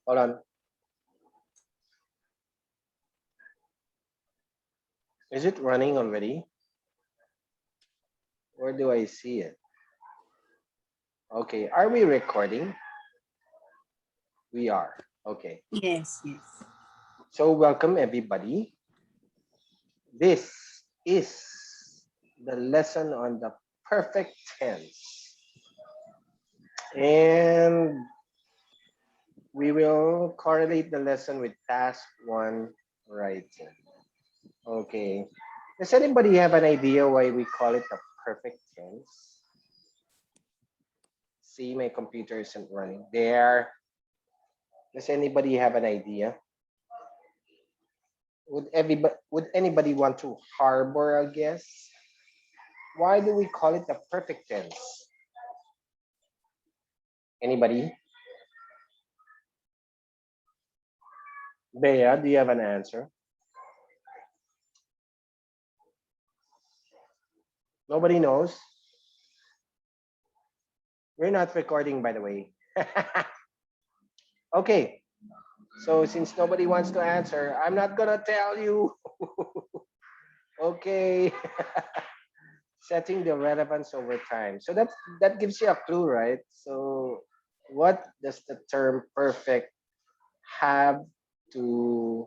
Hold on. Is it running already? Where do I see it? Okay, are we recording? We are. Okay. Yes, yes. So welcome everybody. This is the lesson on the perfect tense. And we will correlate the lesson with task 1 writing. Okay. Does anybody have an idea why we call it the perfect tense? See, my computer isn't running. There. Does anybody have an idea? Would anybody want to harbor a guess? Why do we call it the perfect tense? Anybody? Bea, do you have an answer? Nobody knows? We're not recording, by the way. Okay. So since nobody wants to answer, I'm not gonna tell you. Okay. Setting the relevance over time. So that gives you a clue, right? So what does the term perfect have to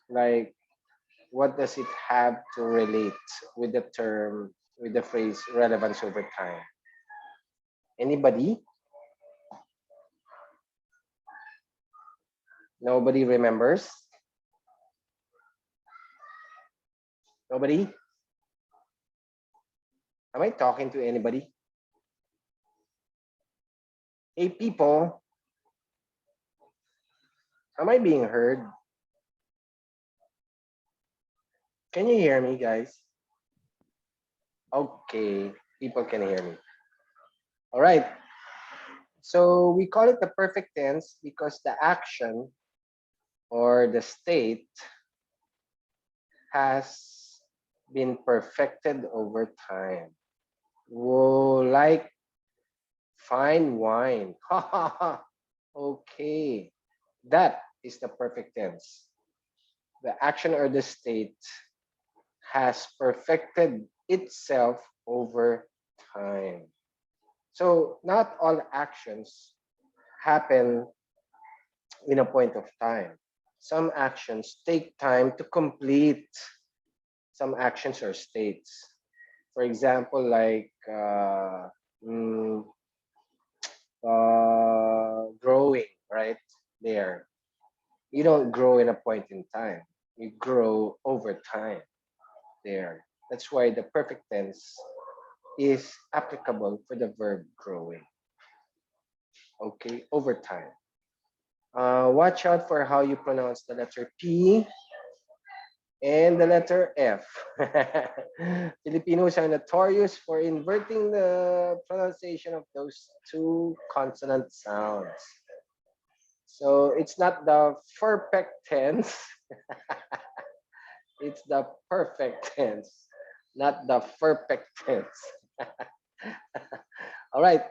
like, what does it have to relate with the term, with the phrase relevance over time? Anybody? Nobody remembers? Nobody? Am I talking to anybody? Hey, people. Am I being heard? Can you hear me, guys? Okay, people can hear me. All right. So we call it the perfect tense because the action or the state has been perfected over time. Whoa, like fine wine. Okay, that is the perfect tense. The action or the state has perfected itself over time. So not all actions happen in a point of time. Some actions take time to complete. Some actions or states. For example, like growing, right? There. You don't grow in a point in time. You grow over time there. That's why the perfect tense is applicable for the verb growing. Okay, over time. Watch out for how you pronounce the letter P and the letter F. Filipinos are notorious for inverting the pronunciation of those two consonant sounds. So it's not the perfect tense, it's the perfect tense, not the perfect tense. All right.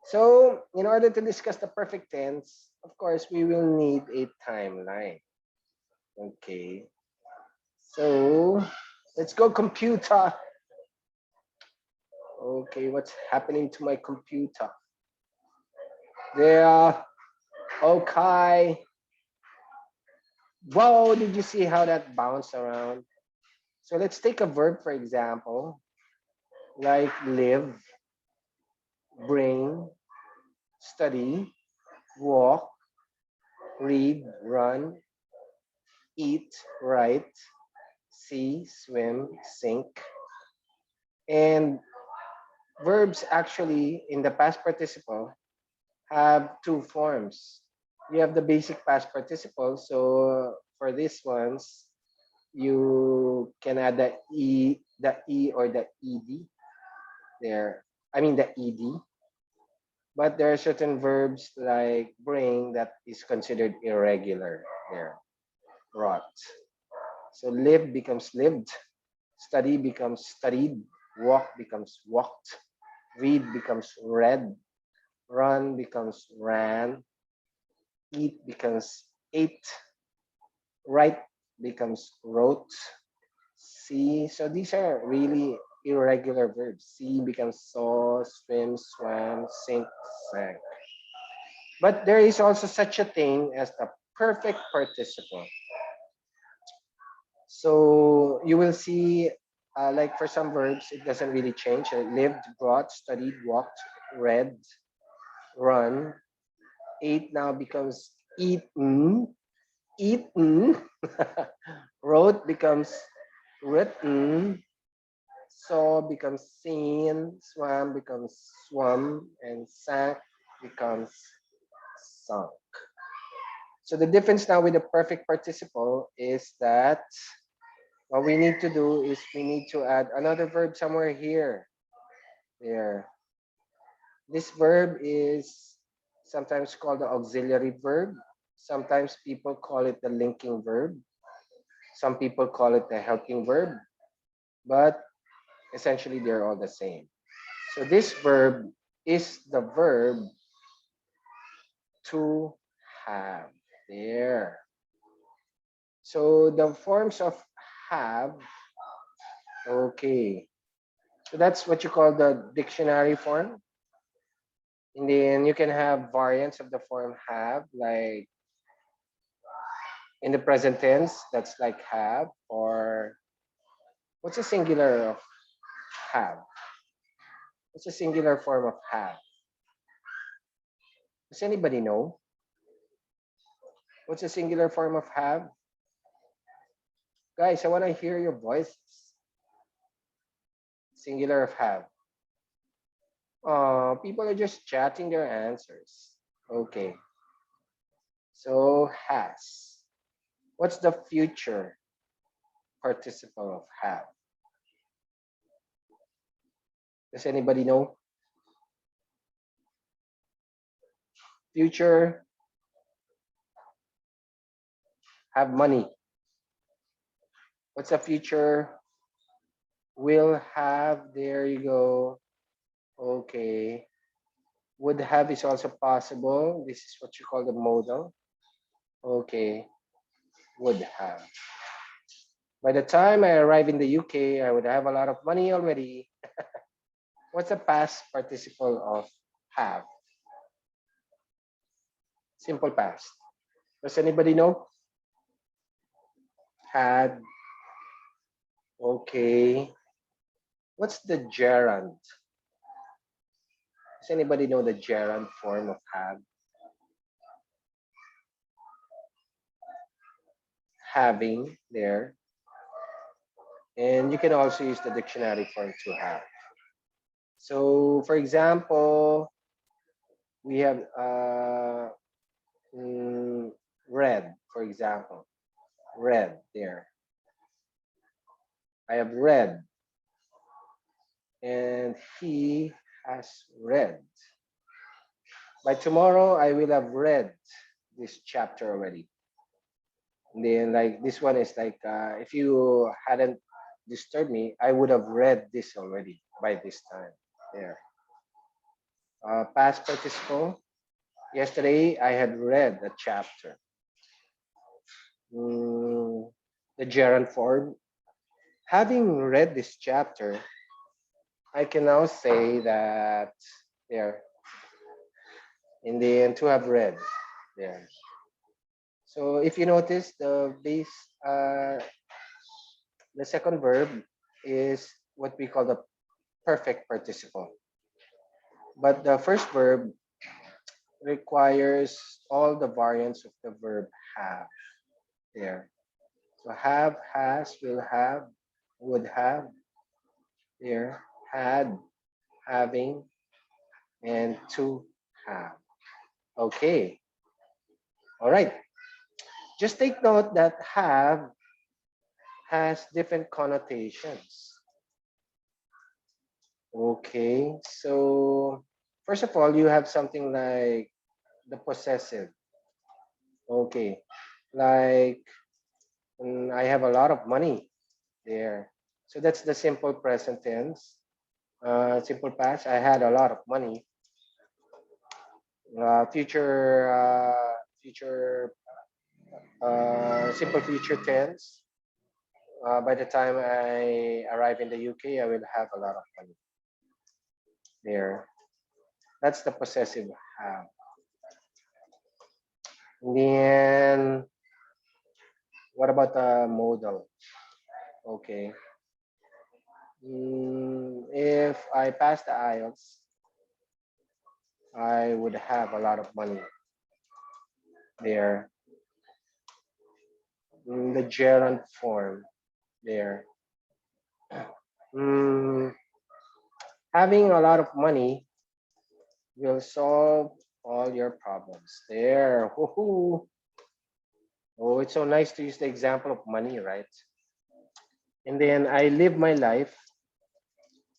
So in order to discuss the perfect tense, of course, we will need a timeline. Okay. So let's go computer. Okay, what's happening to my computer? There. Okay. Whoa, did you see how that bounced around? So let's take a verb, for example, like live, bring, study, walk, read, run, eat, write, see, swim, sink. And verbs actually in the past participle have two forms. You have the basic past participle. So for these ones, you can add the E or the ED there. I mean the ED. But there are certain verbs like bring that is considered irregular there. Brought. So live becomes lived, study becomes studied, walk becomes walked, read becomes read, run becomes ran, eat becomes ate, write becomes wrote, see. So these are really irregular verbs. See becomes saw, swim, swam, sink, sank. But there is also such a thing as the perfect participle. So you will see, like for some verbs, it doesn't really change. Lived, brought, studied, walked, read, run. Ate now becomes eaten, eaten. Wrote becomes written. Saw becomes seen. Swam becomes swum. And sank becomes sunk. So the difference now with the perfect participle is that what we need to do is we need to add another verb somewhere here. There. This verb is sometimes called the auxiliary verb. Sometimes people call it the linking verb. Some people call it the helping verb, but essentially they're all the same. So this verb is the verb to have. There. So the forms of have, okay. So that's what you call the dictionary form. And then you can have variants of the form have, like in the present tense, that's like have, or what's a singular of have? What's a singular form of have? Does anybody know? What's a singular form of have? Guys, I want to hear your voices. Singular of have. Oh, people are just chatting their answers. Okay. So has. What's the future participle of have? Does anybody know? Future, have money. What's the future? Will have. There you go. Okay. Would have is also possible. This is what you call the modal. Okay. Would have. By the time I arrive in the UK, I would have a lot of money already. What's the past participle of have? Simple past. Does anybody know? Had. Okay. What's the gerund? Does anybody know the gerund form of have? Having there. And you can also use the dictionary form to have. So, for example, we have read, for example, read there. I have read, and he has read. By tomorrow, I will have read this chapter already. And then, like, this one is like, if you hadn't disturbed me, I would have read this already by this time. There. Past participle. Yesterday, I had read a chapter. The gerund form. Having read this chapter, I can now say that there, in the end, to have read there. So if you notice, the second verb is what we call the perfect participle. But the first verb requires all the variants of the verb have there. So have, has, will have, would have, there, had, having, and to have. Okay. All right. Just take note that have has different connotations. Okay. So first of all, you have something like the possessive. Okay. Like I have a lot of money there. So that's the simple present tense. Simple past. I had a lot of money. Future simple future tense. By the time I arrive in the UK, I will have a lot of money there. That's the possessive have. And then what about the modal? Okay. If I pass the IELTS, I would have a lot of money there. The gerund form there. Having a lot of money will solve all your problems there. Woohoo. Oh, it's so nice to use the example of money, right? And then I live my life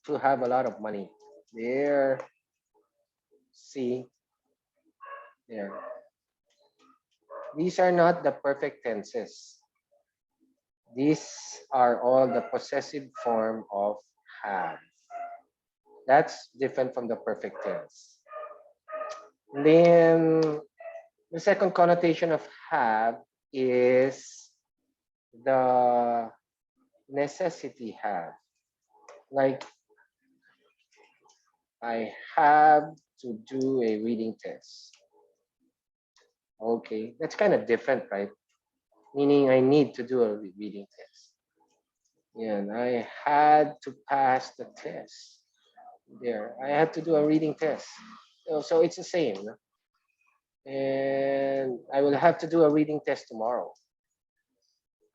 to have a lot of money there. See there. These are not the perfect tenses. These are all the possessive form of have. That's different from the perfect tense. And then the second connotation of have is the necessity have. Like, I have to do a reading test. Okay, that's kind of different, right? Meaning I need to do a reading test. Yeah, and I had to pass the test. There, I had to do a reading test. So it's the same. No? And I will have to do a reading test tomorrow.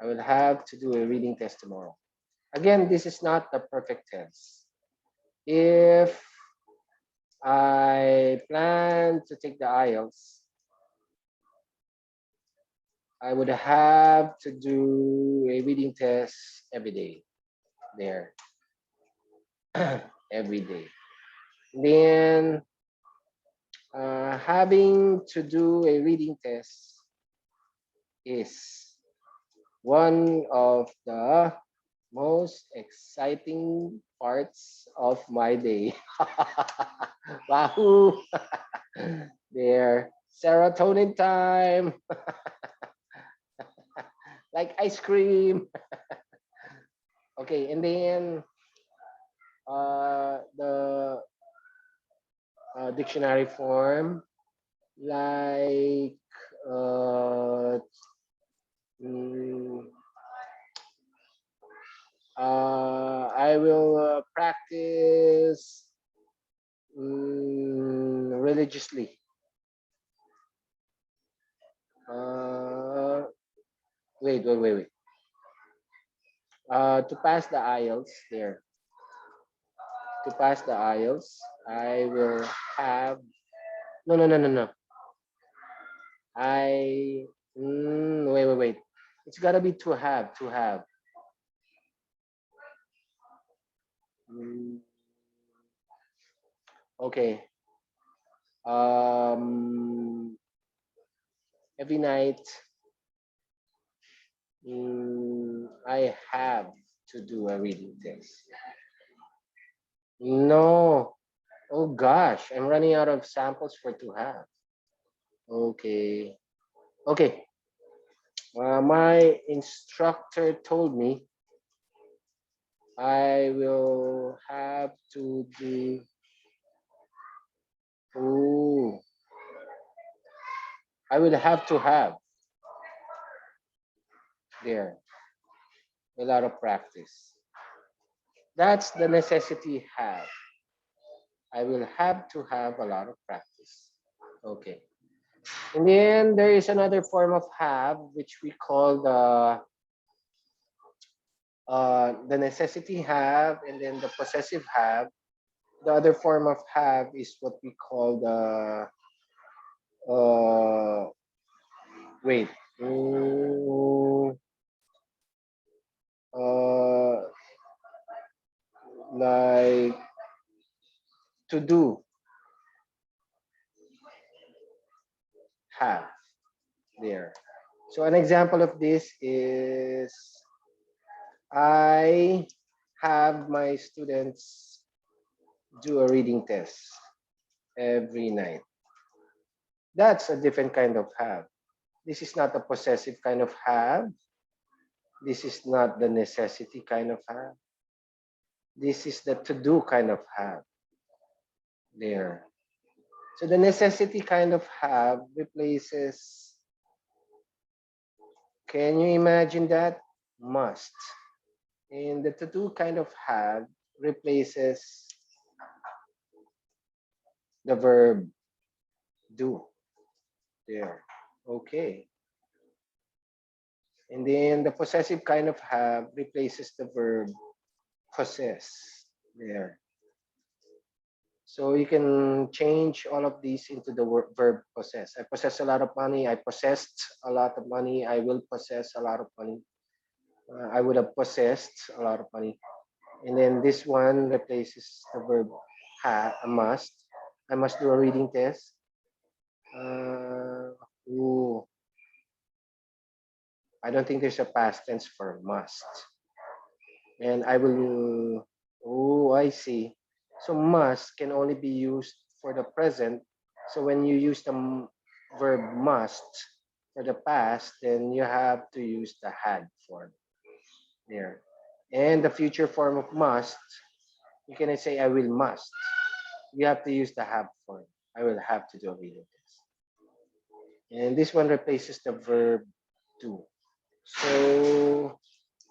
I will have to do a reading test tomorrow. Again, this is not the perfect tense. If I plan to take the IELTS, I would have to do a reading test every day there. Every day. Then having to do a reading test is one of the most exciting parts of my day. Wahoo! There, serotonin time. Like ice cream. Okay, and then the dictionary form, like I will practice religiously. Wait. To pass the IELTS there. To pass the IELTS, I will have no. Wait. It's gotta be to have. Okay. Every night, I have to do a reading test. No. Oh gosh, I'm running out of samples for to have. Okay. My instructor told me I will have to do. Oh, I will have to have there a lot of practice. That's the necessity have. I will have to have a lot of practice. Okay. And then there is another form of have, which we call the necessity have, and then the possessive have. The other form of have is what we call the wait. Like to do have there. So an example of this is I have my students do a reading test every night. That's a different kind of have. This is not a possessive kind of have. This is not the necessity kind of have. This is the to do kind of have. There. So the necessity kind of have replaces, can you imagine that? Must. And the to do kind of have replaces the verb do. There. Okay. And then the possessive kind of have replaces the verb possess. There. So you can change all of these into the verb possess. I possess a lot of money. I possessed a lot of money. I will possess a lot of money. I would have possessed a lot of money. And then this one replaces the verb must. I must do a reading test. Ooh, I don't think there's a past tense for must. And I will, oh, I see. So must can only be used for the present. So when you use the verb must for the past, then you have to use the had form there. And the future form of must, you cannot say I will must. You have to use the have form. I will have to do a reading test. And this one replaces the verb do. So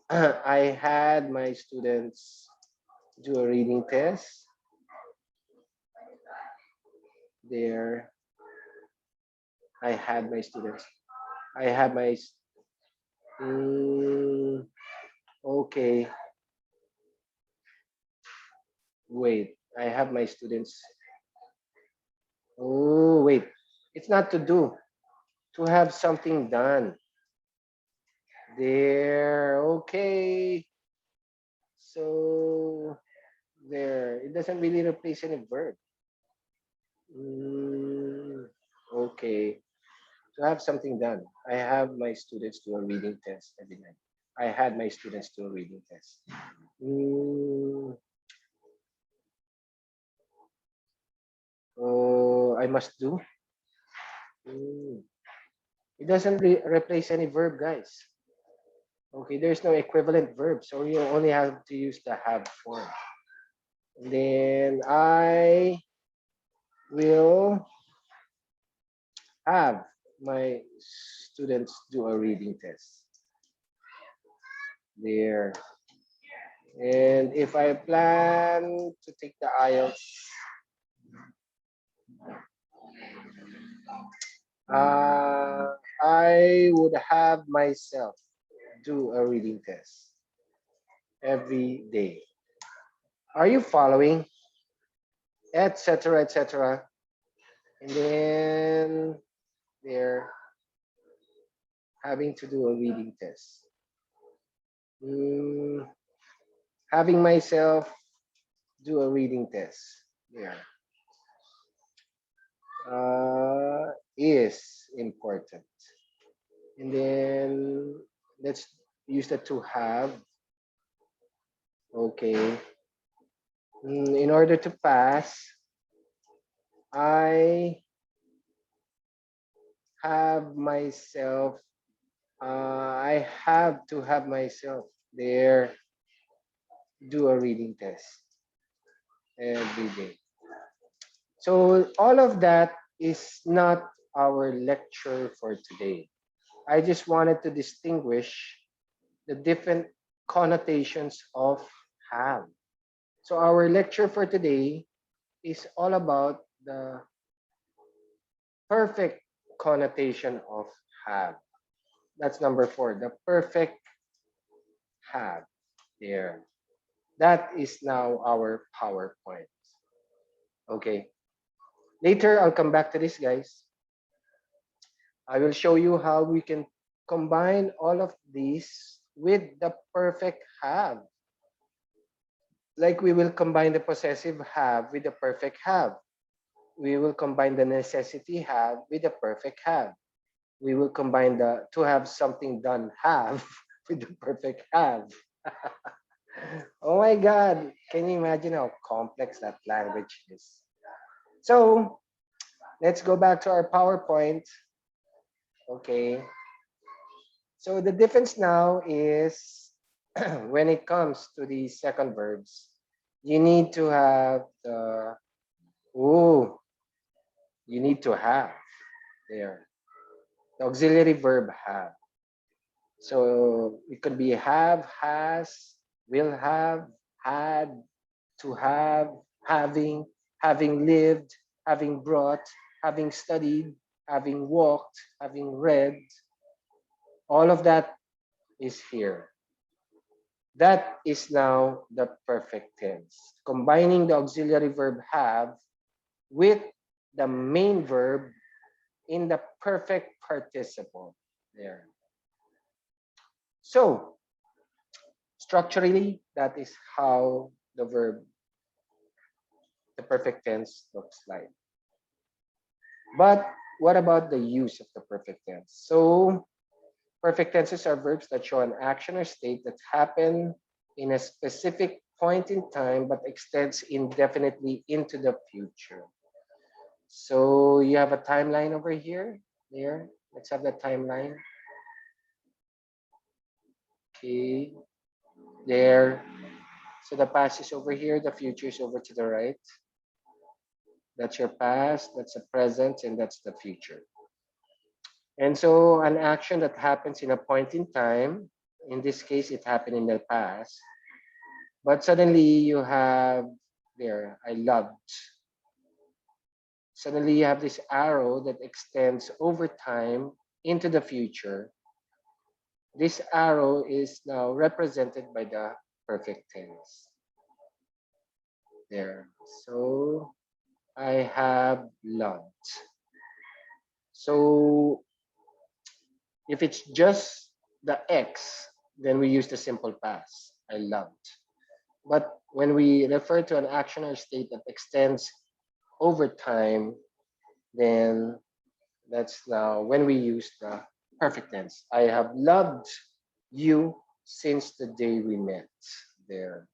I had my students do a reading test. There, I had my students. I had my. Okay. Wait, I have my students. Oh, wait. It's not to do, to have something done. There, okay. So, there, it doesn't really replace any verb. Okay, to have something done. I have my students do a reading test every night. I had my students do a reading test. Oh, I must do. It doesn't replace any verb, guys. Okay, there's no equivalent verb, so you only have to use the have form. And then I will have my students do a reading test. There. And if I plan to take the IELTS, I would have myself do a reading test every day. Are you following? Etc. etc. And then they're having to do a reading test. Having myself do a reading test. Yeah. Is important. And then let's use the to have. Okay. In order to pass, I have myself, I have to have myself there do a reading test every day. So all of that is not our lecture for today. I just wanted to distinguish the different connotations of have. So our lecture for today is all about the perfect connotation of have. That's number 4, the perfect have there. That is now our PowerPoint. Okay. Later, I'll come back to this, guys. I will show you how we can combine all of these with the perfect have. Like we will combine the possessive have with the perfect have. We will combine the necessity have with the perfect have. We will combine the to have something done have with the perfect have. Oh my God. Can you imagine how complex that language is? So Let's go back to our PowerPoint. Okay. So the difference now is when it comes to the second verbs, you need to have the, oh, you need to have there. The auxiliary verb have. So it could be have, has, will have, had, to have, having lived, having brought, having studied, having walked, having read. All of that is here. That is now the perfect tense. Combining the auxiliary verb have with the main verb in the perfect participle there. So, structurally, that is how the verb, the perfect tense looks like. But what about the use of the perfect tense? So, perfect tenses are verbs that show an action or state that happen in a specific point in time but extends indefinitely into the future. So you have a timeline over here. There. Let's have the timeline. Okay. There. So the past is over here, the future is over to the right. That's your past, that's the present, and that's the future. And so an action that happens in a point in time, in this case, it happened in the past, but suddenly you have there, I loved. Suddenly you have this arrow that extends over time into the future. This arrow is now represented by the perfect tense. There. So I have loved. So if it's just the X, then we use the simple past. I loved. But when we refer to an action or state that extends over time, then that's now when we use the perfect tense. I have loved you since the day we met there.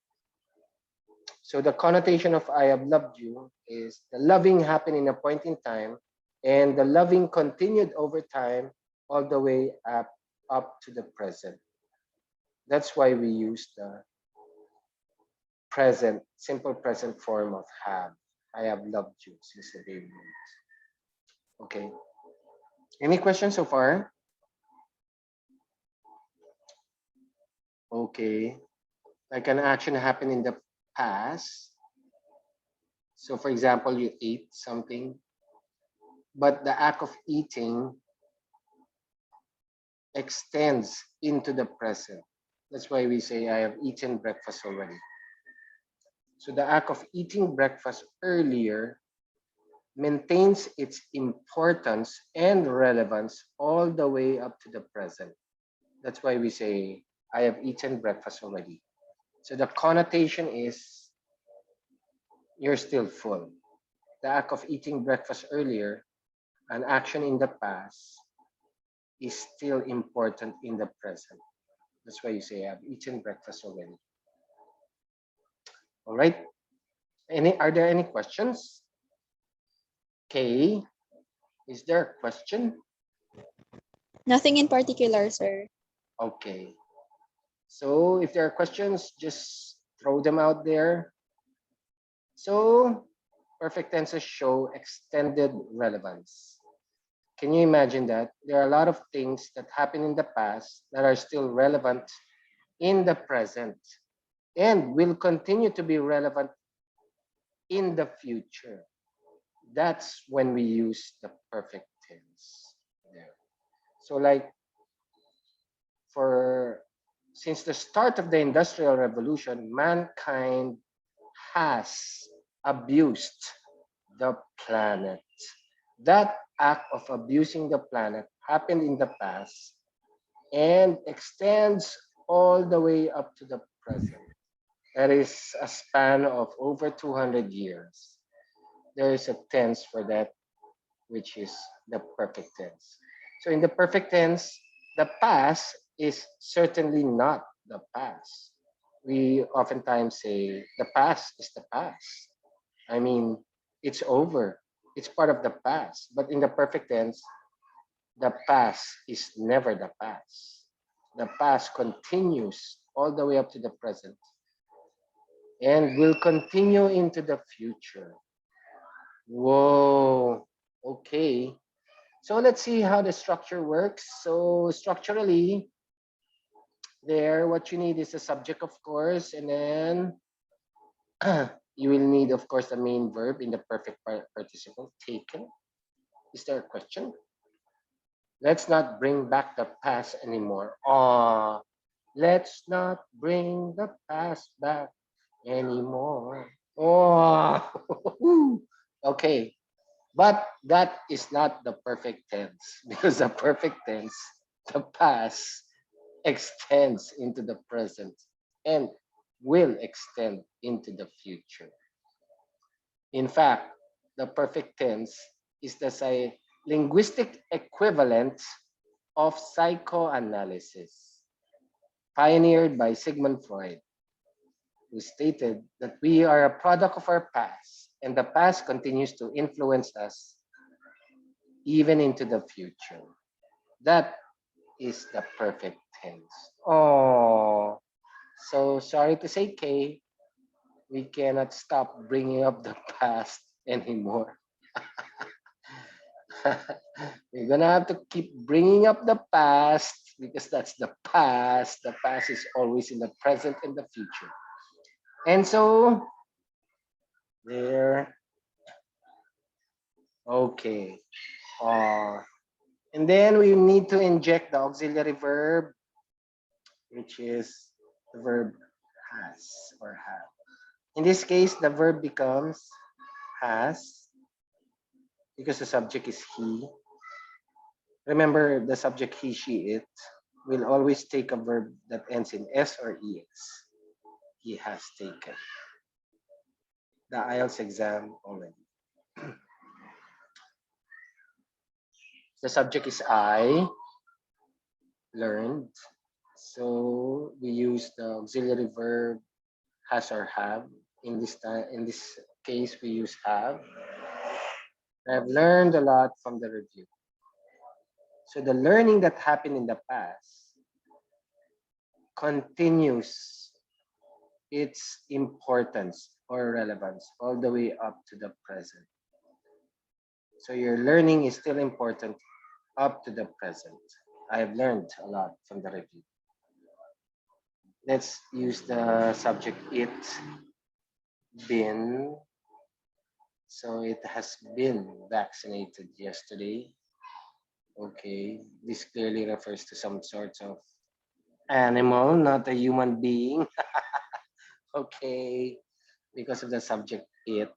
So the connotation of I have loved you is the loving happened in a point in time and the loving continued over time all the way up to the present. That's why we use the present, simple present form of have. I have loved you since the day we met. Okay. Any questions so far? Okay. Like an action happened in the past. So for example, you ate something, but the act of eating extends into the present. That's why we say, I have eaten breakfast already. So the act of eating breakfast earlier maintains its importance and relevance all the way up to the present. That's why we say, I have eaten breakfast already. So the connotation is, you're still full. The act of eating breakfast earlier, an action in the past, is still important in the present. That's why you say, I've eaten breakfast already. All right. Are there any questions? Okay. Is there a question? Nothing in particular, sir. Okay. So if there are questions, just throw them out there. So perfect tenses show extended relevance. Can you imagine that? There are a lot of things that happened in the past that are still relevant in the present and will continue to be relevant in the future. That's when we use the perfect tense there. So like for since the start of the Industrial Revolution, mankind has abused the planet. That act of abusing the planet happened in the past and extends all the way up to the present. That is a span of over 200 years. There is a tense for that, which is the perfect tense. So in the perfect tense, the past is certainly not the past. We oftentimes say the past is the past. I mean, it's over. It's part of the past. But in the perfect tense, the past is never the past. The past continues all the way up to the present and will continue into the future. Whoa. Okay. So let's see how the structure works. So structurally, there, what you need is a subject, of course, and then you will need, of course, the main verb in the perfect participle, taken. Is there a question? Let's not bring back the past anymore. Ah, let's not bring the past back anymore. Oh, okay. But that is not the perfect tense because the perfect tense, the past extends into the present and will extend into the future. In fact, the perfect tense is the linguistic equivalent of psychoanalysis, pioneered by Sigmund Freud, who stated that we are a product of our past, and the past continues to influence us even into the future. That is the perfect tense. Oh, so sorry to say, Kay, we cannot stop bringing up the past anymore. We're gonna have to keep bringing up the past because that's the past. The past is always in the present and the future. And so, there, okay. Uh, and then we need to inject the auxiliary verb, which is the verb has or have. In this case, the verb becomes has because the subject is he. Remember, the subject he, she, it will always take a verb that ends in s or es. He has taken the IELTS exam already. The subject is I, learned. So we use the auxiliary verb has or have. In this case, we use have. I've learned a lot from the review. So the learning that happened in the past continues its importance or relevance all the way up to the present. So your learning is still important up to the present. I have learned a lot from the review. Let's use the subject it, been. So it has been vaccinated yesterday. Okay, this clearly refers to some sort of animal, not a human being. Okay, because of the subject it.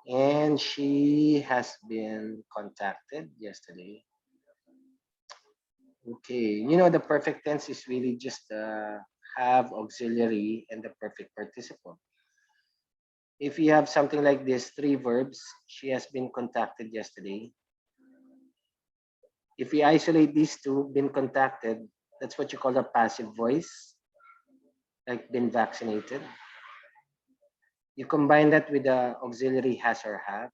And she has been contacted yesterday. Okay, you know, the perfect tense is really just the have auxiliary and the perfect participle. If you have something like this, three verbs, she has been contacted yesterday. If we isolate these two, been contacted, that's what you call a passive voice, like been vaccinated. You combine that with the auxiliary has or have.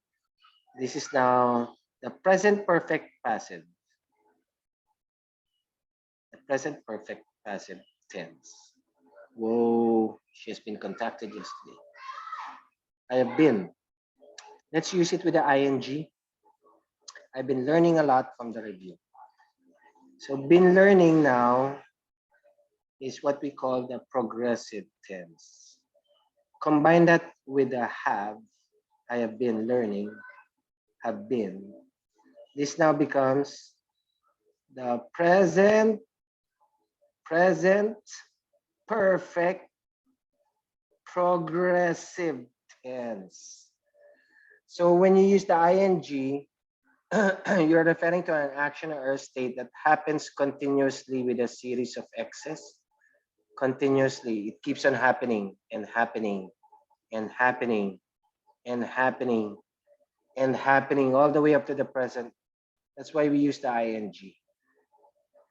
This is now the present perfect passive. The present perfect passive tense. Whoa, she has been contacted yesterday. I have been. Let's use it with the ing. I've been learning a lot from the review. So been learning now is what we call the progressive tense. Combine that with the have, I have been learning, have been. This now becomes the present perfect progressive tense. So when you use the ing, you're referring to an action or a state that happens continuously with a series of X's. Continuously, it keeps on happening and happening and happening and happening and happening all the way up to the present. That's why we use the ing.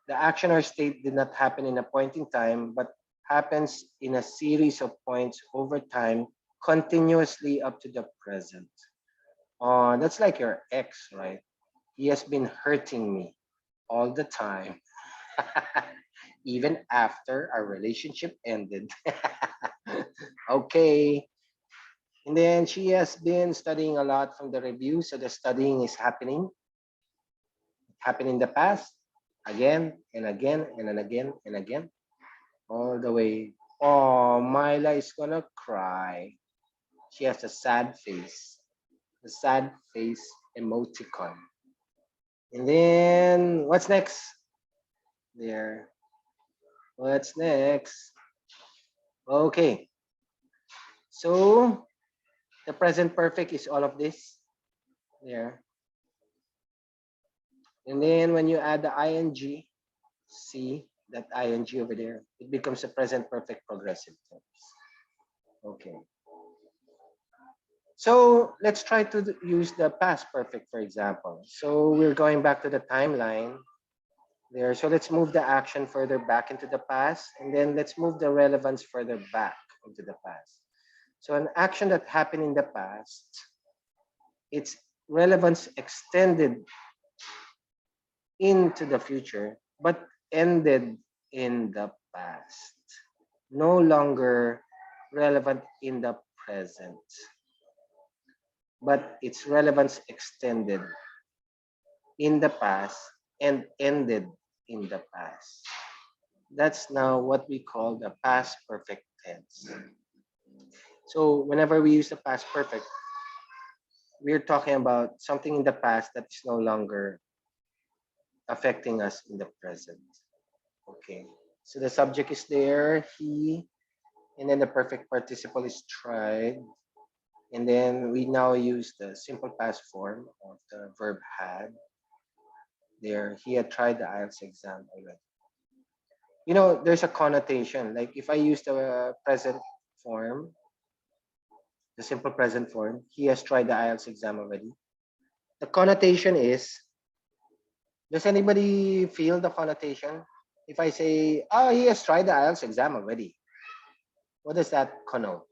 The action or state did not happen in a point in time, but happens in a series of points over time, continuously up to the present. That's like your ex, right? He has been hurting me all the time, even after our relationship ended. Okay. And then she has been studying a lot from the review. So the studying is happening, happened in the past, again and again and then again and again, all the way. Oh, Myla is gonna cry. She has a sad face, the sad face emoticon. And then what's next? There. What's next? Okay. So the present perfect is all of this. There. And then when you add the ing, see that ing over there, it becomes a present perfect progressive tense. Okay. So let's try to use the past perfect, for example. So we're going back to the timeline there. So let's move the action further back into the past, and then let's move the relevance further back into the past. So an action that happened in the past, its relevance extended into the future, but ended in the past. No longer relevant in the present, but its relevance extended in the past and ended in the past. That's now what we call the past perfect tense. So whenever we use the past perfect, we're talking about something in the past that is no longer affecting us in the present. Okay. So the subject is there, he, and then the perfect participle is tried. And then we now use the simple past form of the verb had. There, he had tried the IELTS exam already. You know, there's a connotation. Like if I use the present form, the simple present form, he has tried the IELTS exam already. The connotation is, does anybody feel the connotation? If I say, oh, he has tried the IELTS exam already, what does that connote?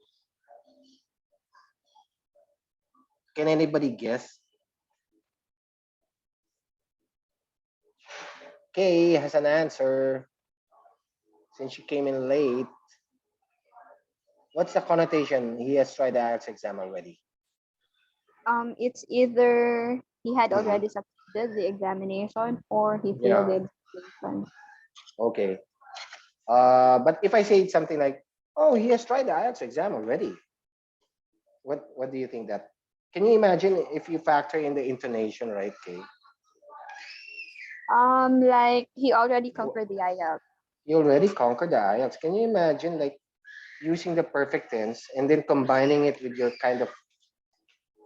Can anybody guess? Kay has an answer since she came in late. What's the connotation? He has tried the IELTS exam already. It's either he had Mhm. already succeeded the examination or he failed Yeah. the examination. Okay. But if I say something like, "Oh, he has tried the IELTS exam already," what do you think that? Can you imagine if you factor in the intonation, right, Kay? Like he already conquered the IELTS. You already conquered the IELTS. Can you imagine like using the perfect tense and then combining it with your kind of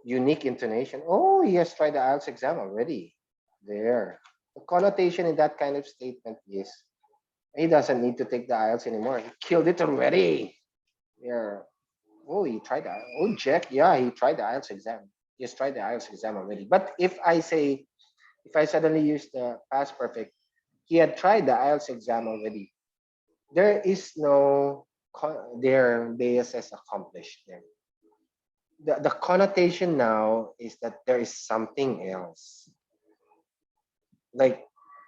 unique intonation? Oh, he has tried the IELTS exam already. There. The connotation in that kind of statement is he doesn't need to take the IELTS anymore. He killed it already. There. Oh, he tried that. Oh, Jack, yeah, he tried the IELTS exam. He has tried the IELTS exam already. But if I suddenly use the past perfect, he had tried the IELTS exam already. There is no there BSS accomplished there. The connotation now is that there is something else. Like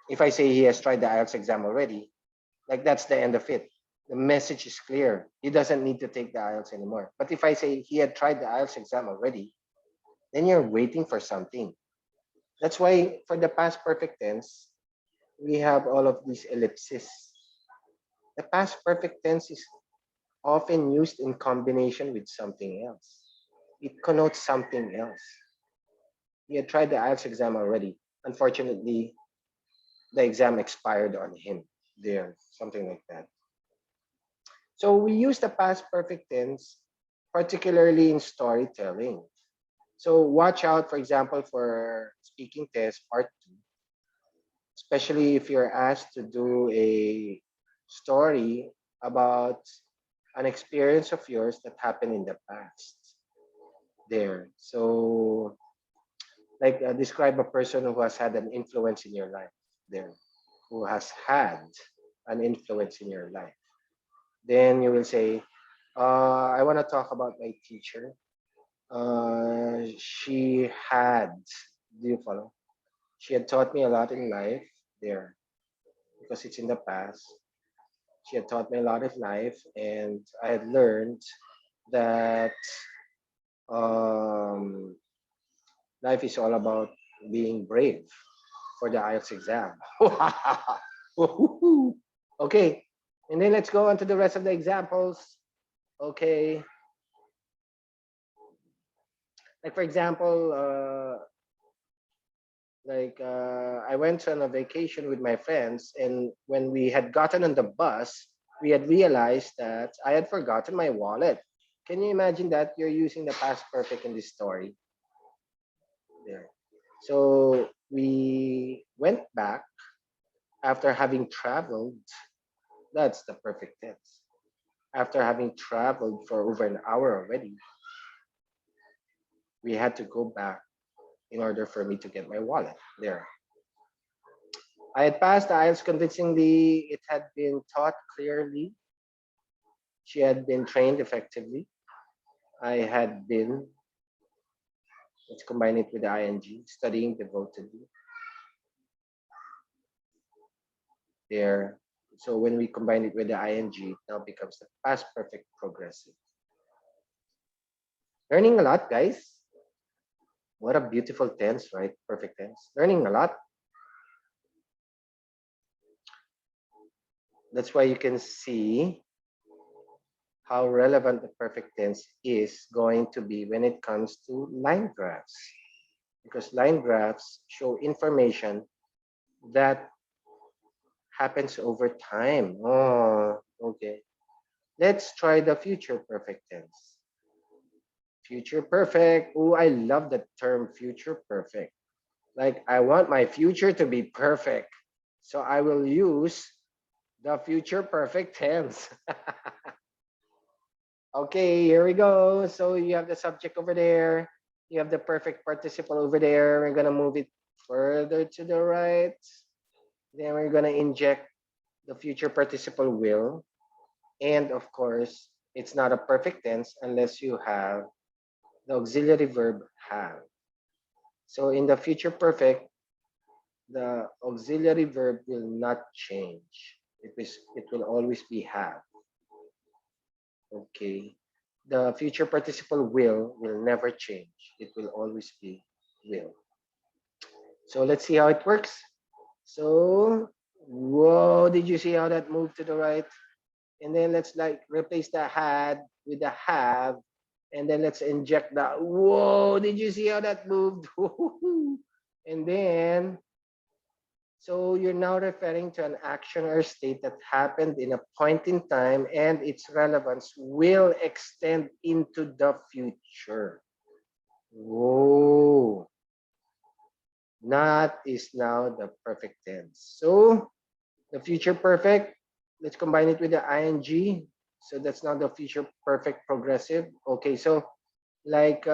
if I say he has tried the IELTS exam already, like that's the end of it. The message is clear. He doesn't need to take the IELTS anymore. But if I say he had tried the IELTS exam already, then you're waiting for something. That's why for the past perfect tense, we have all of these ellipses. The past perfect tense is often used in combination with something else. It connotes something else. He had tried the IELTS exam already. Unfortunately, the exam expired on him. There, something like that. So we use the past perfect tense, particularly in storytelling. So watch out, for example, for speaking test part two, especially if you're asked to do a story about an experience of yours that happened in the past. There. So, like, describe a person who has had an influence in your life. There. Who has had an influence in your life. Then you will say, I want to talk about my teacher. She had, do you follow? She had taught me a lot in life there because it's in the past. She had taught me a lot of life, and I had learned that um, life is all about being brave for the IELTS exam. Okay, and then let's go on to the rest of the examples. Okay, like for example, I went on a vacation with my friends, and when we had gotten on the bus, we had realized that I had forgotten my wallet. Can you imagine that you're using the past perfect in this story? There. So we went back after having traveled. That's the perfect tense. After having traveled for over an hour already, we had to go back in order for me to get my wallet. There. I had passed the IELTS convincingly. It had been taught clearly. She had been trained effectively. I had been, let's combine it with the ing, studying devotedly. There. So when we combine it with the ing, it now becomes the past perfect progressive. Learning a lot, guys. What a beautiful tense, right? Perfect tense. Learning a lot. That's why you can see how relevant the perfect tense is going to be when it comes to line graphs. Because line graphs show information that happens over time. Oh, okay. Let's try the future perfect tense. Future perfect. Oh, I love the term future perfect. Like, I want my future to be perfect. So I will use the future perfect tense. Okay, here we go. So you have the subject over there. You have the perfect participle over there. We're going to move it further to the right. Then we're going to inject the future participle will. And of course, it's not a perfect tense unless you have the auxiliary verb have. So in the future perfect, the auxiliary verb will not change. It will always be have. Okay. The future participle will never change. It will always be will. So let's see how it works. So, whoa, did you see how that moved to the right? And then let's like replace the had with the have. And then let's inject the, whoa, did you see how that moved? And then, so you're now referring to an action or state that happened in a point in time and its relevance will extend into the future. Whoa. That is now the perfect tense. So the future perfect, let's combine it with the ing. So that's now the future perfect progressive. Okay, so like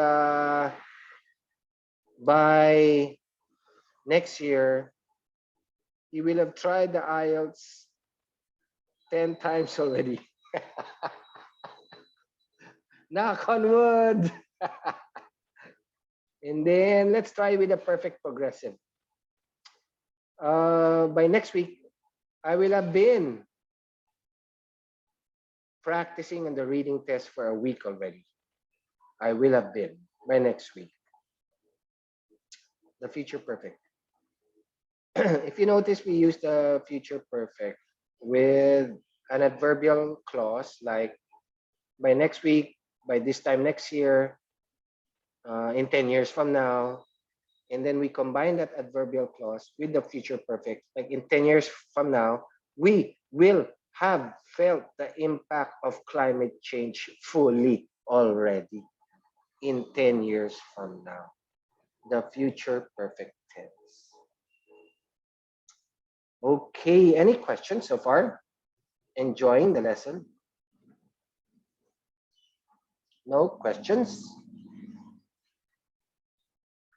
by next year, you will have tried the IELTS 10 times already. Knock on wood. And then let's try with the perfect progressive. By next week, I will have been practicing on the reading test for a week already. I will have been by next week. The future perfect. If you notice, we use the future perfect with an adverbial clause like by next week, by this time next year, in 10 years from now. And then we combine that adverbial clause with the future perfect. Like in 10 years from now, we will have felt the impact of climate change fully already in 10 years from now. The future perfect tense. Okay, any questions so far? Enjoying the lesson? No questions?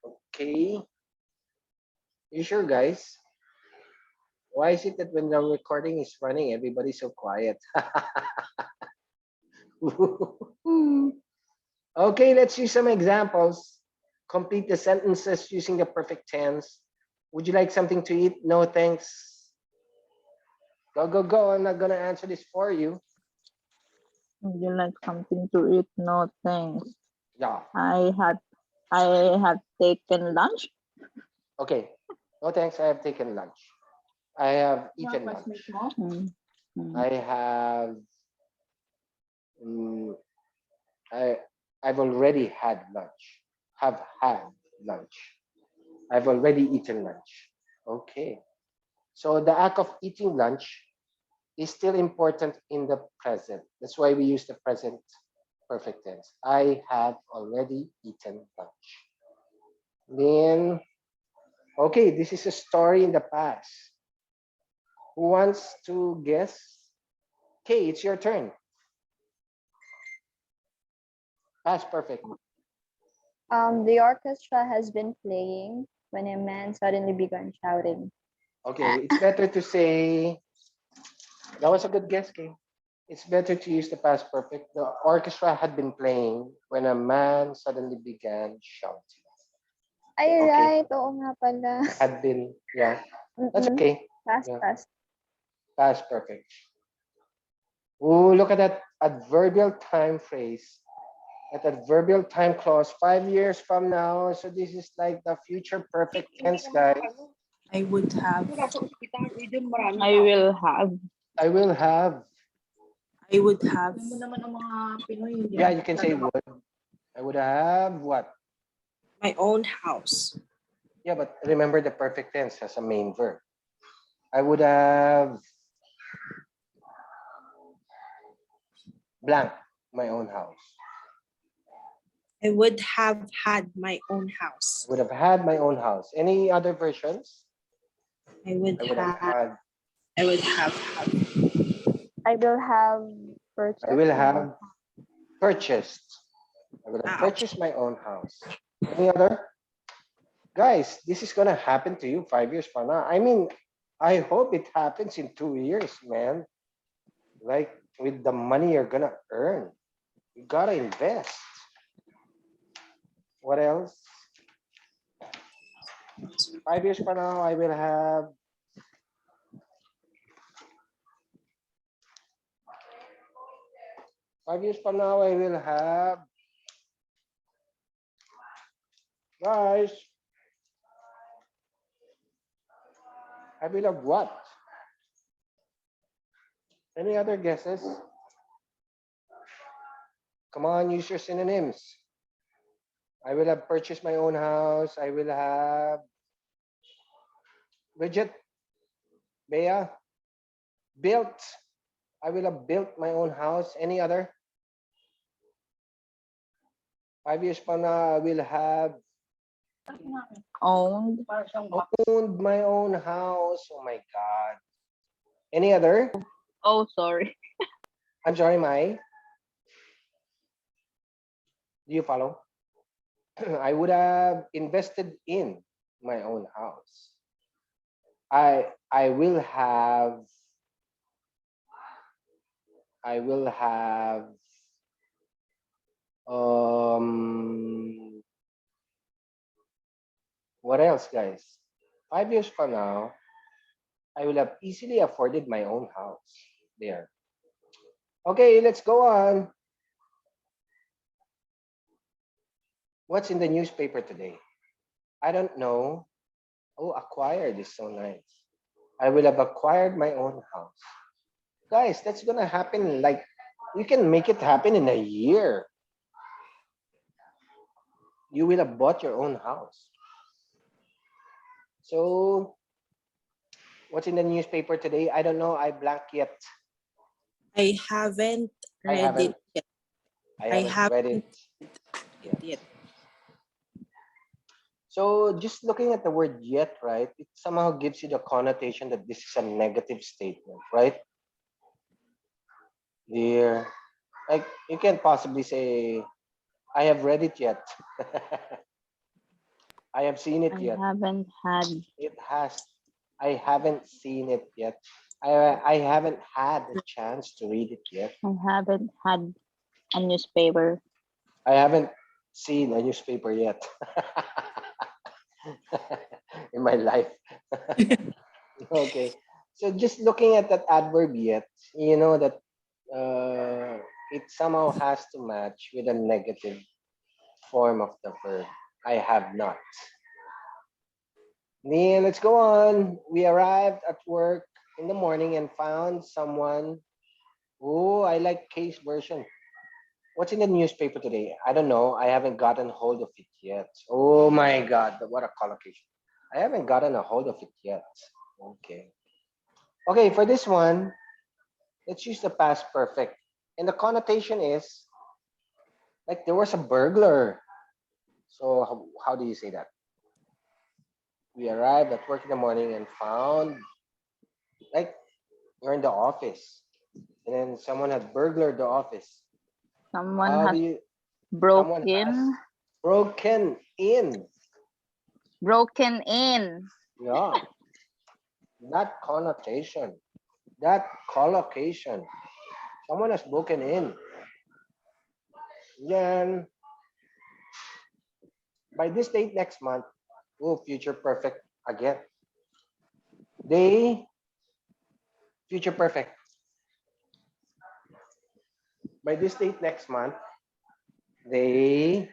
Okay. You sure, guys? Why is it that when the recording is running, everybody's so quiet? Okay, let's use some examples. Complete the sentences using the perfect tense. Would you like something to eat? No, thanks. Go, go, go. I'm not gonna answer this for you. Would you like something to eat? No, thanks. Yeah. I have taken lunch. Okay. No, thanks. I have taken lunch. I have eaten lunch. I have. mm, I've already had lunch. Have had lunch. I've already eaten lunch. Okay. So the act of eating lunch is still important in the present. That's why we use the present perfect tense. I have already eaten lunch. Then, okay, this is a story in the past. Who wants to guess? Okay, it's your turn. Past perfect. The orchestra has been playing when a man suddenly began shouting. Okay, it's better to say, that was a good guess, Kay. It's better to use the past perfect. The orchestra had been playing when a man suddenly began shouting. Ay, Okay. right. Oo nga pala. Had been, yeah. That's Mm-mm. okay. Past, Yeah. past. Past perfect. Oh, look at that adverbial time phrase. That adverbial time clause 5 years from now. So this is like the future perfect tense, guys. I would have. I will have. I will have. I would have. Yeah, you can say would. I would have what? My own house. Yeah, but remember the perfect tense has a main verb. I would have blank my own house. I would have had my own house. I would have had my own house. Any other versions? I would I would have have. had. I would have. I will have purchased. I will have purchased. I would have Ouch. purchased my own house. Any other? Guys, this is gonna happen to you 5 years from now. I mean, I hope it happens in 2 years, man. Like with the money you're gonna earn, you gotta invest. What else? 5 years from now, I will have. 5 years from now, I will have. Guys, I will have what? Any other guesses? Come on, use your synonyms. I will have purchased my own house. I will have. Bridget, Bea, built. I will have built my own house. Any other? 5 years from now, I will have Owned. owned my own house. Oh my God. Any other? Oh, sorry. I'm sorry, Mai. Do you follow? I would have invested in my own house. I will have. I will have. What else, guys? 5 years from now, I will have easily afforded my own house. There. Okay, let's go on. What's in the newspaper today? I don't know. Oh, acquired is so nice. I will have acquired my own house. Guys, that's gonna happen like you can make it happen in a year. You will have bought your own house. So what's in the newspaper today? I don't know. I blank yet. I haven't I read haven't. it yet. I haven't read it. Yet. So just looking at the word yet, right? It somehow gives you the connotation that this is a negative statement, right? Dear, like you can't possibly say, I have read it yet. I have seen it I yet. haven't had. It has. I haven't seen it yet. I haven't had the chance to read it yet. I haven't had a newspaper. I haven't seen a newspaper yet in my life. Okay. So just looking at that adverb yet, you know that it somehow has to match with a negative form of the verb. I have not. Neil, let's go on. We arrived at work in the morning and found someone. Oh, I like Kay's version. What's in the newspaper today? I don't know. I haven't gotten hold of it yet. Oh my God, what a collocation. I haven't gotten a hold of it yet. Okay. Okay, for this one, let's use the past perfect. And the connotation is like there was a burglar. So how do you say that? We arrived at work in the morning and found like we're in the office and then someone had burglared the office. Someone How has do you broke someone has in. broken in? Broken in. Yeah, that connotation, that collocation. Someone has broken in. Then by this date next month, oh, future perfect again. They future perfect. By this date next month, they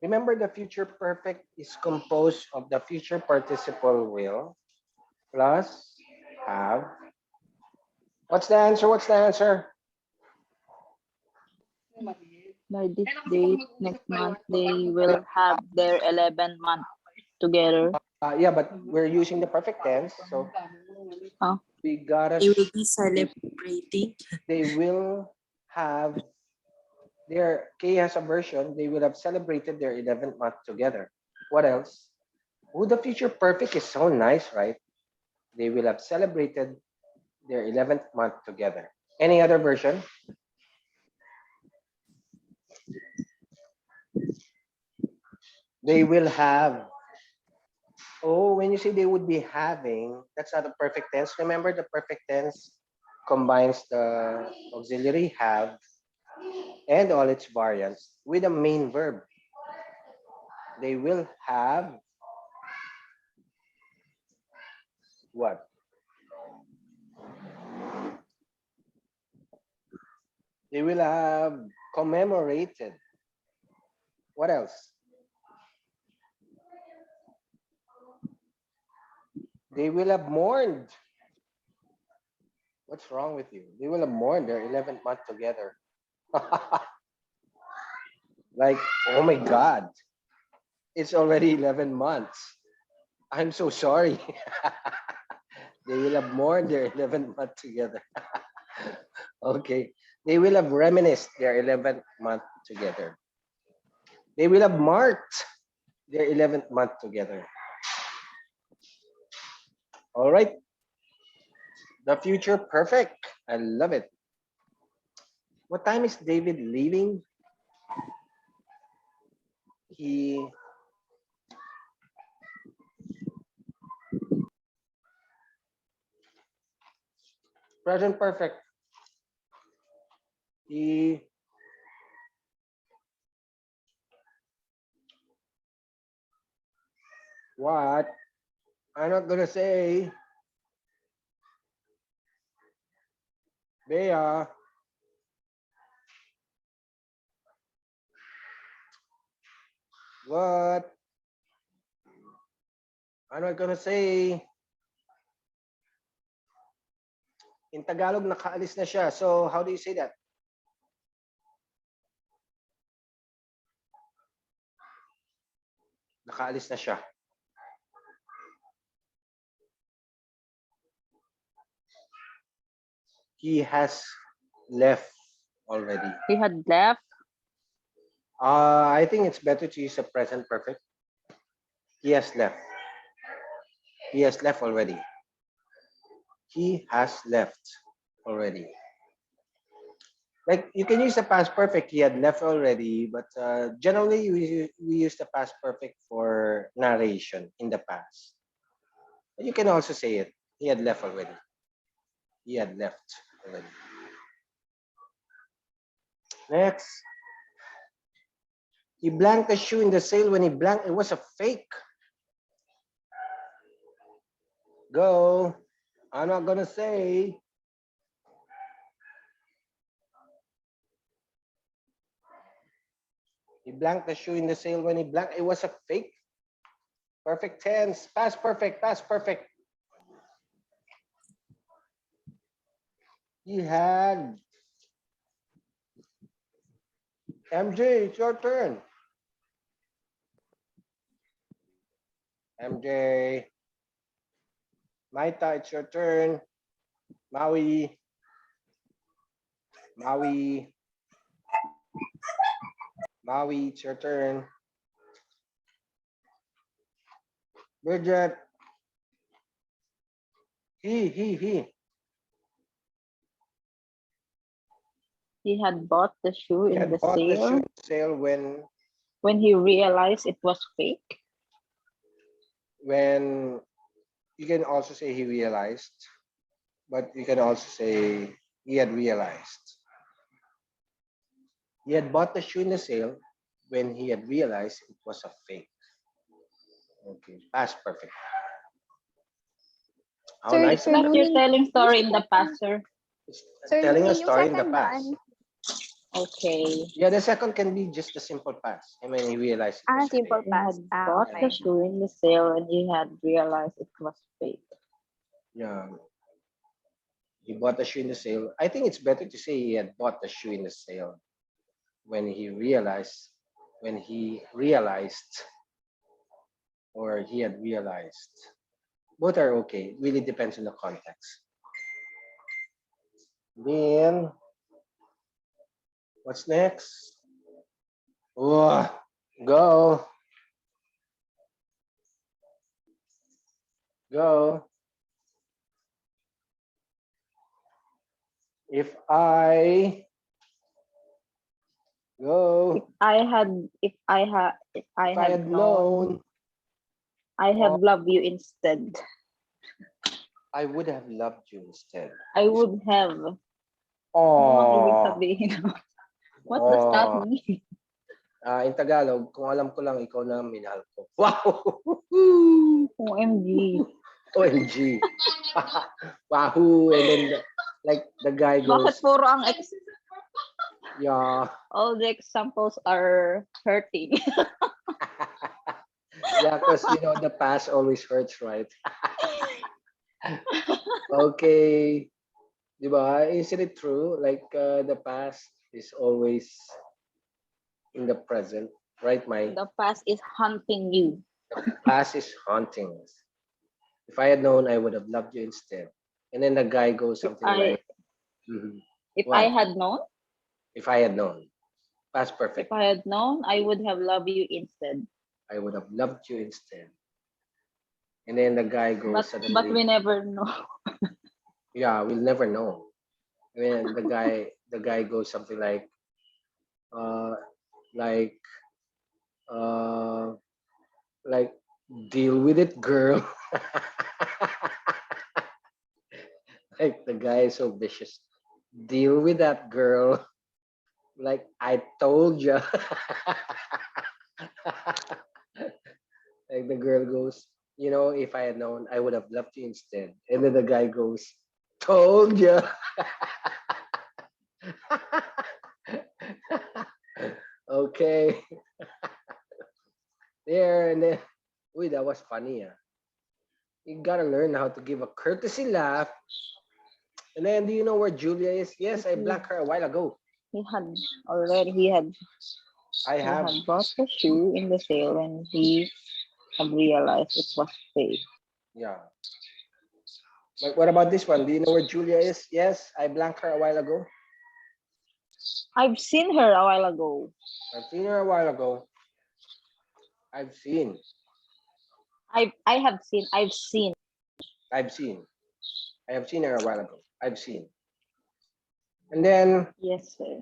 remember the future perfect is composed of the future participle will plus have. What's the answer? What's the answer? By this date next month, they will have their 11th month together. Yeah, but we're using the perfect tense, so Oh. we gotta. They will be celebrating. They will have their K has a version. They will have celebrated their 11th month together. What else? Oh, the future perfect is so nice, right? They will have celebrated their 11th month together. Any other version? They will have. Oh, when you say they would be having, that's not a perfect tense. Remember, the perfect tense combines the auxiliary have and all its variants with a main verb. They will have what? They will have commemorated. What else? They will have mourned. What's wrong with you? They will have mourned their 11th month together. Like, oh my God, it's already 11 months. I'm so sorry. They will have mourned their 11th month together. Okay. They will have reminisced their 11th month together. They will have marked their 11th month together. All right. The future perfect. I love it. What time is David leaving? He present perfect. He what? I'm not gonna say Bea. What? I'm not gonna say in Tagalog nakaalis na siya. So how do you say that? Nakaalis na siya. He has left already. He had left. I think it's better to use a present perfect. He has left. He has left already. He has left already. Like you can use the past perfect. He had left already, but generally we use the past perfect for narration in the past. But you can also say it. He had left already. He had left already. Next. He blanked a shoe in the sale when he blanked. It was a fake. Go. I'm not gonna say. He blanked the shoe in the sale when he blanked. It was a fake. Perfect tense. Past perfect. Past perfect. He had. MJ, it's your turn. MJ. Maita, it's your turn. Maui. Maui. Maui, it's your turn. Bridget. He. He had bought the shoe He in had the bought the shoe sale in the sale when he realized it was fake. when you can also say he realized, but you can also say he had realized. He had bought the shoe in the sale when he had realized it was a fake. Okay, past perfect. How Sir, nice. Sir But you're Looney, telling story in yung the past, sir. It's Sir telling a Looney, yung story in the second past. daan. Okay. Yeah, the second can be just the simple past. I mean, he realized it was a Simple fake. He had past. bought the Okay. shoe in the sale and he had realized it was fake. Yeah. He bought the shoe in the sale. I think it's better to say he had bought the shoe in the sale when he realized, or he had realized. Both are okay. It really depends on the context. Then, what's next? Oh, go. Go. If I go, If I if I had had known, known, I have loved you instead. I would have loved you instead. I would have. Ano ibig Oh, sabihin? What does that mean? in Tagalog, kung alam ko lang, ikaw na ang minahal ko. Wow! OMG. OMG. Wahoo! And then, like, the guy Bakit goes, puro ang yeah. all the examples are hurting? Yeah, because, the past always hurts, right? Okay. Diba? Isn't it true? Like, the past is always in the present, right, Mike? The past is haunting you. Past is haunting us. If I had known, I would have loved you instead. And then the guy goes something like, mhm, If what? I had known, If I had known. Past if perfect. I had known, I would have loved you instead. I would have loved you instead. And then the guy goes But suddenly, we never know. yeah, we'll never know. And then the guy goes something like, like, uh, like, deal with it, girl. Like, the guy is so vicious. Deal with that, girl. Like, I told you. Like, the girl goes, if I had known, I would have loved you instead. And then the guy goes, told you. Okay. There, and then, wait, that was funny. You gotta learn how to give a courtesy laugh. And then, do you know where Julia is? Yes, I blanked her a while ago. He had I have. bought the shoe in the sale and he had realized it was fake. Yeah. But what about this one? Do you know where Julia is? Yes, I blanked her a while ago. I've seen her a while ago. I've seen her a while ago. I've seen. I have seen. I have seen her a while ago. I've seen. And then Yes, sir.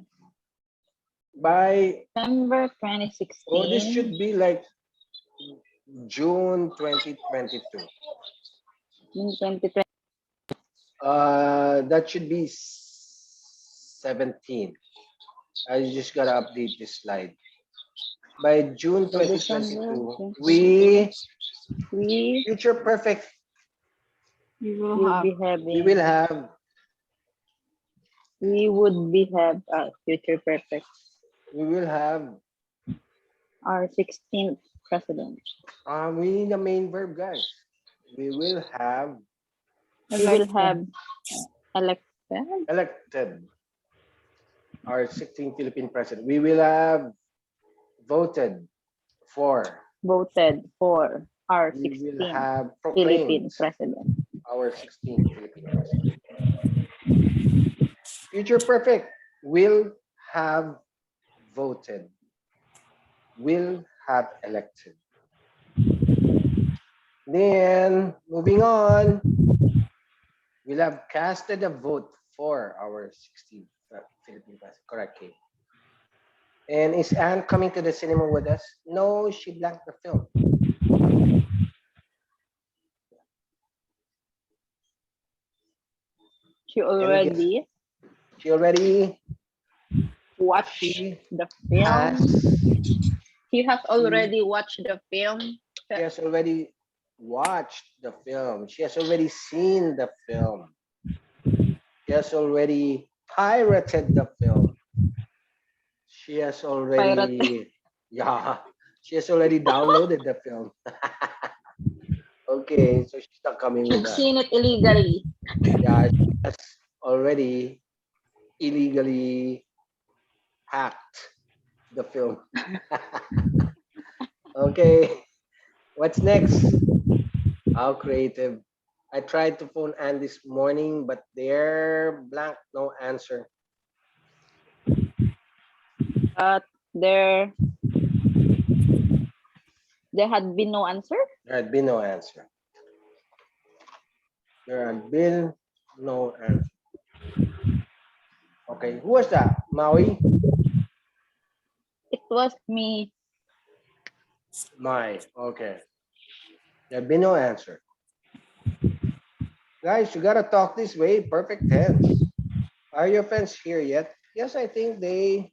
by, December 2016. this should be like June 2022. In 2020. That should be 17. I just gotta update this slide. By June So December 2022, 2022, we future perfect, will be we will having, have, we would be have future perfect, we will have, our 16th president. we need a main verb, guys. We will have We will have elected elected our 16th Philippine president. We will have voted for. voted for our We will 16th have Philippine proclaimed president. our 16th Philippine president. Future perfect will have voted, will have elected. Then moving on, we'll have casted a vote for our 16th Philippine president. Correct, Kate. And is Anne coming to the cinema with us? No, she blanked the film. She already She already watched she the has film. He has she, already watched the film. she has already watched the film. She has already seen the film. She has already pirated the film. She has Pirate. already yeah, she has already downloaded the film. Okay, so she's not coming with She's us. seen it illegally. Yeah, she has already illegally hacked the film. Okay, what's next? How creative. I tried to phone Anne this morning, but they're blank, no answer. But there had been no answer. There had been no answer. There had been no answer. Okay, who was that? Maui? It was me. Okay. There had been no answer. Guys, you gotta talk this way. Perfect tense. Are your friends here yet? Yes, I think they.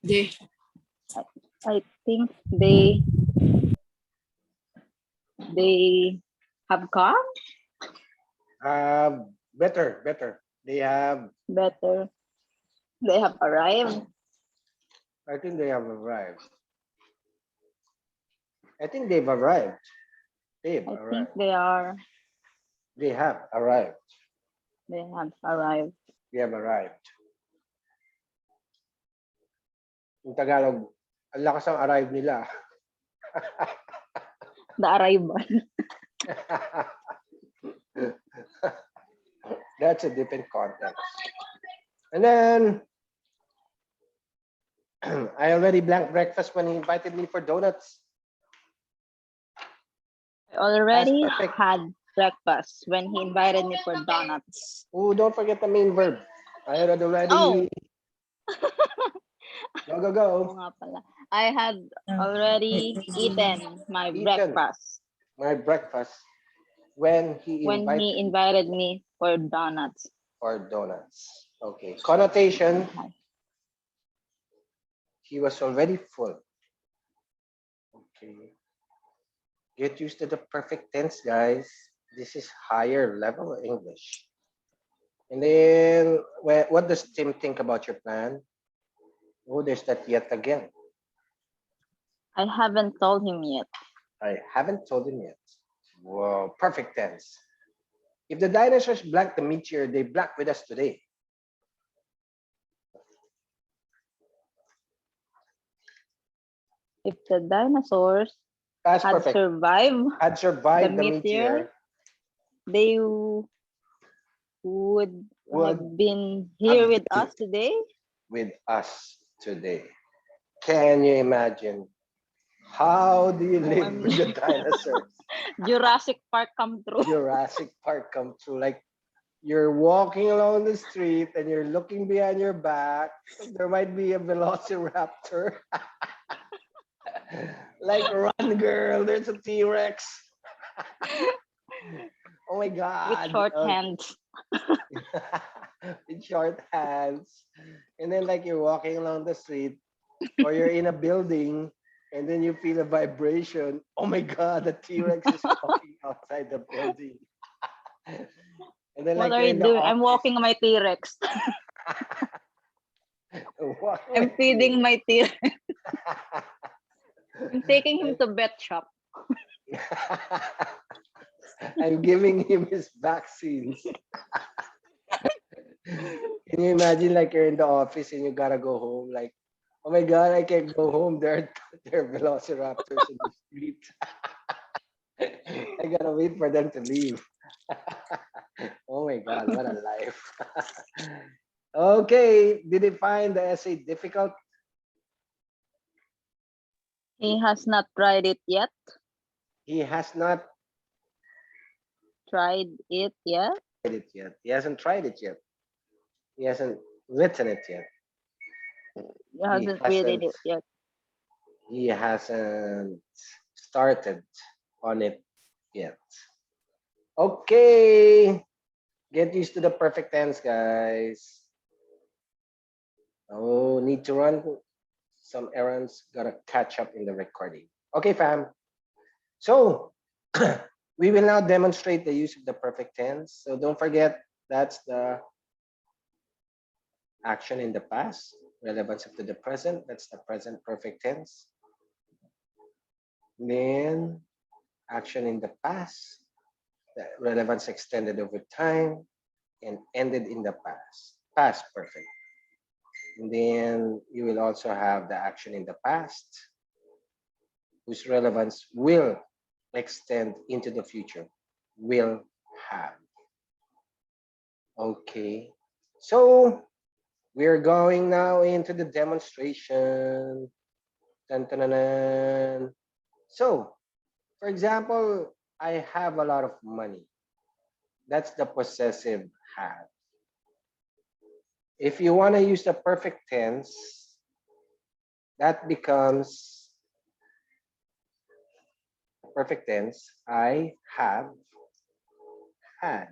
They I think they have come Better. They have. better. They have arrived. I think they have arrived. I think they've arrived. They've I think arrived. they are. They have arrived. They have arrived. They have arrived. In Tagalog, ang lakas ang arrive nila. The arrival. That's a different context. And then I already blanked breakfast when he invited me for donuts. I already That's perfect. had breakfast when he invited me for donuts. Oh, don't forget the main verb. I had already. Oh. Go. Oo nga pala. I had already eaten my breakfast My breakfast when he when he invited me for donuts. Okay. Connotation. He was already full. Okay. Get used to the perfect tense, guys. This is higher level English. And then, what does Tim think about your plan? Oh, there's that yet again. I haven't told him yet. I haven't told him yet. Whoa, perfect tense. If the dinosaurs blanked the meteor, they blanked with us today. If the dinosaurs That's had perfect. survived the the meteor, they would have been here with us today. Can you imagine? How do you live with the dinosaurs? Jurassic Park come true. Jurassic Park come true. Like you're walking along the street and you're looking behind your back. There might be a velociraptor. Like run, girl. There's a T-Rex. Oh my God. With short hands. with short hands. And then like you're walking along the street or you're in a building and then you feel a vibration. Oh my God, the T-Rex is walking outside the building. And then What like are you're you in the doing? I'm office. walking my T-Rex. Walking I'm with feeding T-Rex. my T-Rex. I'm taking him to vet shop. I'm giving him his vaccines. Can you imagine like you're in the office and you gotta go home? Like, oh my God, I can't go home. There are velociraptors in the street. I gotta wait for them to leave. Oh my God, what a life. Okay, did you find the essay difficult? He has not tried it yet. He has not Tried it yet. tried it yet. He hasn't tried it yet. He hasn't written it yet. He He hasn't read hasn't it yet. he hasn't started on it yet. Okay. Get used to the perfect tense, guys. Oh, need to run some errands. Gotta catch up in the recording. Okay, fam. So we will now demonstrate the use of the perfect tense. So don't forget that's the action in the past, relevance up to the present. That's the present perfect tense. Then action in the past, the relevance extended over time and ended in the past, past perfect. And then you will also have the action in the past, whose relevance will extend into the future, will have. Okay, so we're going now into the demonstration. Dun, dun, dun, dun. So, for example, I have a lot of money. That's the possessive have. If you want to use the perfect tense, that becomes perfect tense. I have had.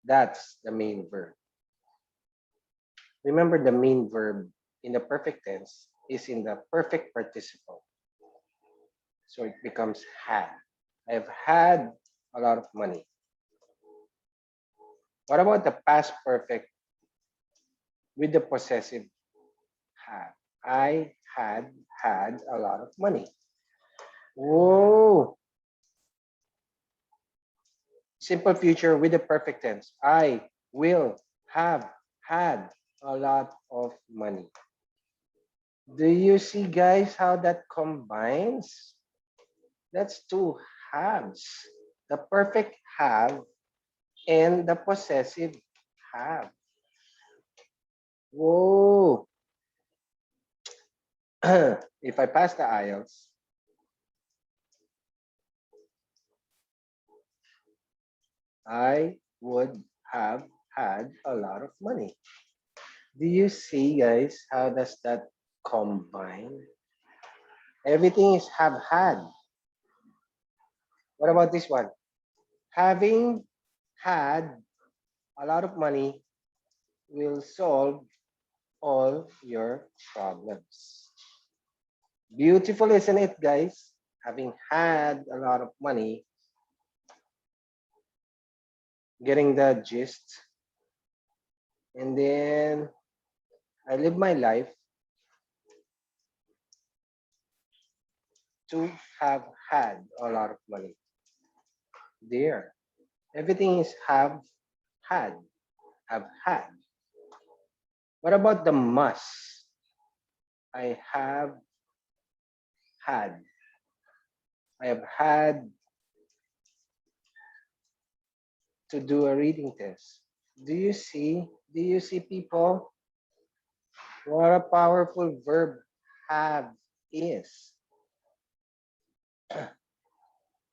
That's the main verb. Remember, the main verb in the perfect tense is in the perfect participle. So it becomes had. I've had a lot of money. What about the past perfect with the possessive had? I had a lot of money. Whoa. Simple future with the perfect tense. I will have had a lot of money. Do you see, guys, how that combines? That's two haves. The perfect have and the possessive have. Whoa. If I pass the IELTS, I would have had a lot of money. Do you see, guys, how does that combine? Everything is have had. What about this one? Having had a lot of money will solve all your problems. Beautiful, isn't it, guys? Having had a lot of money, getting the gist, and then I live my life to have had a lot of money. There. Everything is have had, have had. What about the must? I have had. I have had to do a reading test. Do you see? Do you see, people? What a powerful verb have is.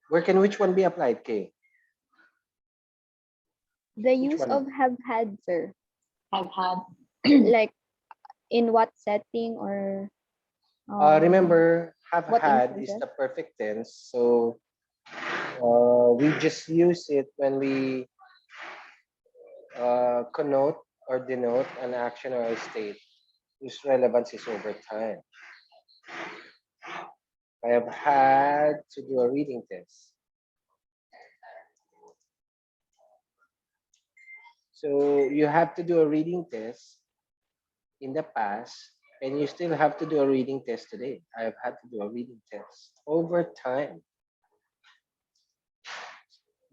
Where can which one be applied, Kay? The Which use one? of have had, sir. Have had. Like in what setting or Remember, have what had is instances? the perfect tense. So we just use it when we connote or denote an action or a state whose relevance is over time. I have had to do a reading test. So you have to do a reading test in the past, and you still have to do a reading test today. I have had to do a reading test over time.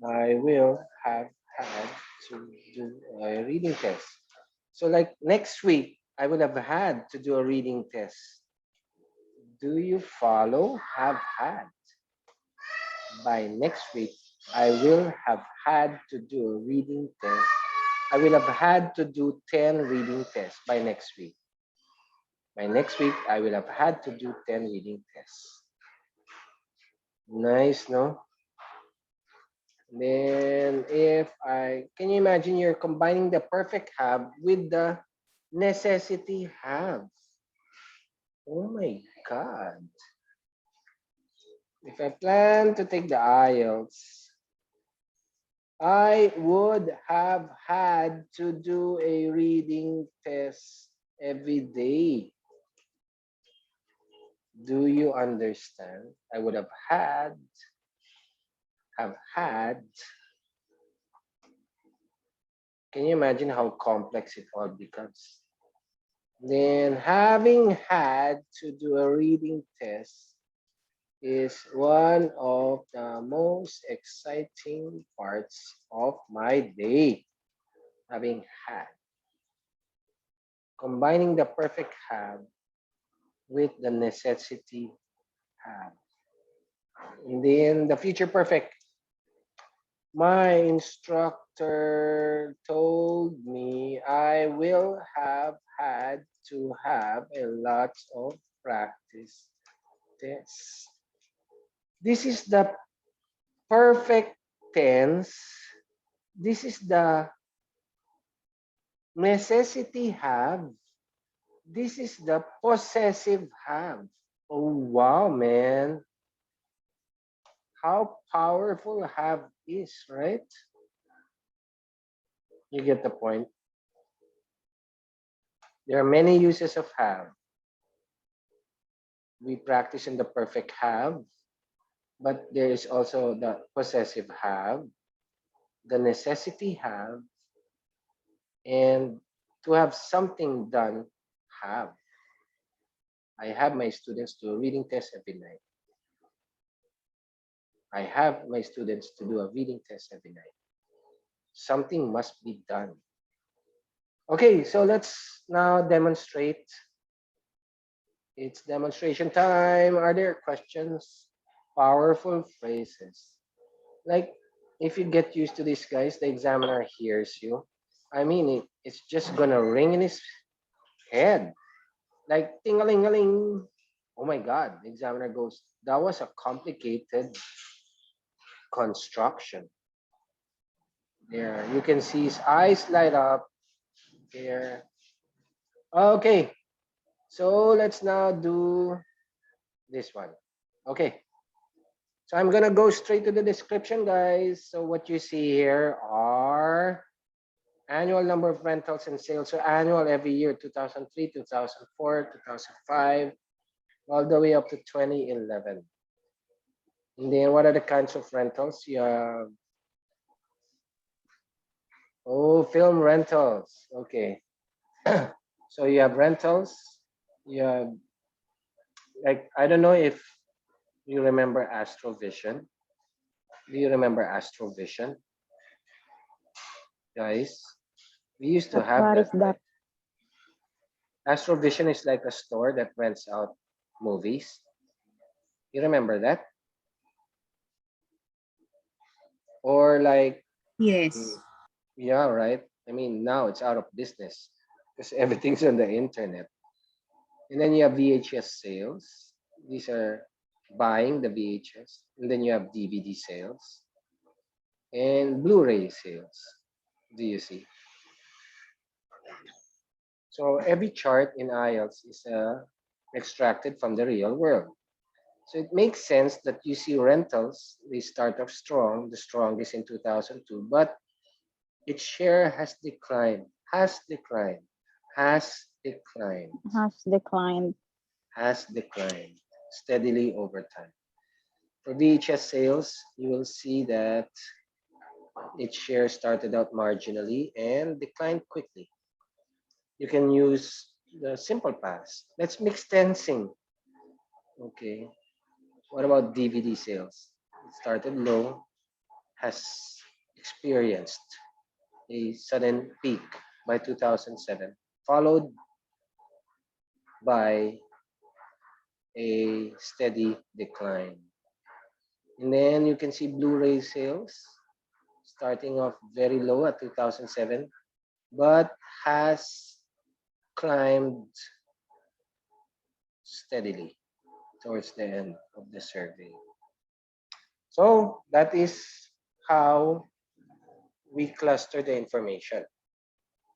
I will have had to do a reading test. So like next week, I would have had to do a reading test. Do you follow? Have had. By next week, I will have had to do a reading test. I will have had to do 10 reading tests by next week. By next week, I will have had to do 10 reading tests. Nice, no? Then can you imagine you're combining the perfect have with the necessity have? Oh my God. If I plan to take the IELTS, I would have had to do a reading test every day. Do you understand? I would have had. Can you imagine how complex it all becomes? Then having had to do a reading test is one of the most exciting parts of my day. Having had. Combining the perfect have with the necessity have. And then the future perfect. My instructor told me I will have had to have a lot of practice tests. This is the perfect tense. This is the necessity have. This is the possessive have. Oh, wow, man. How powerful have is, right? You get the point. There are many uses of have. We practice in the perfect have, but there is also the possessive have, the necessity have, and to have something done, have. I have my students do a reading test every night. I have my students to do a reading test every night. Something must be done. Okay, so let's now demonstrate. It's demonstration time. Are there questions? Powerful phrases. Like, if you get used to this, guys, the examiner hears you. I mean, it's just gonna ring in his head. Like, ting-a-ling-a-ling. Oh my God, the examiner goes, that was a complicated construction. There, you can see his eyes light up here. Okay, so let's now do this one. Okay, so I'm gonna go straight to the description, guys. So what you see here are annual number of rentals and sales. So annual every year, 2003, 2004, 2005, all the way up to 2011. And then what are the kinds of rentals? You have, oh, film rentals. Okay. So you have rentals. You have, like, I don't know if you remember Astrovision. Do you remember Astrovision? Guys, we used to have What that, is that? right? Astrovision is like a store that rents out movies. You remember that? Or like, Yes. yeah, right. I mean, now it's out of business because everything's on the internet. And then you have VHS sales. These are buying the VHS. And then you have DVD sales and Blu-ray sales. Do you see? So every chart in IELTS is extracted from the real world. So it makes sense that you see rentals, they start off strong, the strongest in 2002, but its share has declined, has declined, has declined, Has declined. has declined steadily over time. For VHS sales, you will see that its share started out marginally and declined quickly. You can use the simple past. Let's mix tensing. Okay. What about DVD sales? It started low, has experienced a sudden peak by 2007, followed by a steady decline. And then you can see Blu-ray sales starting off very low at 2007, but has climbed steadily towards the end of the survey. So that is how we cluster the information.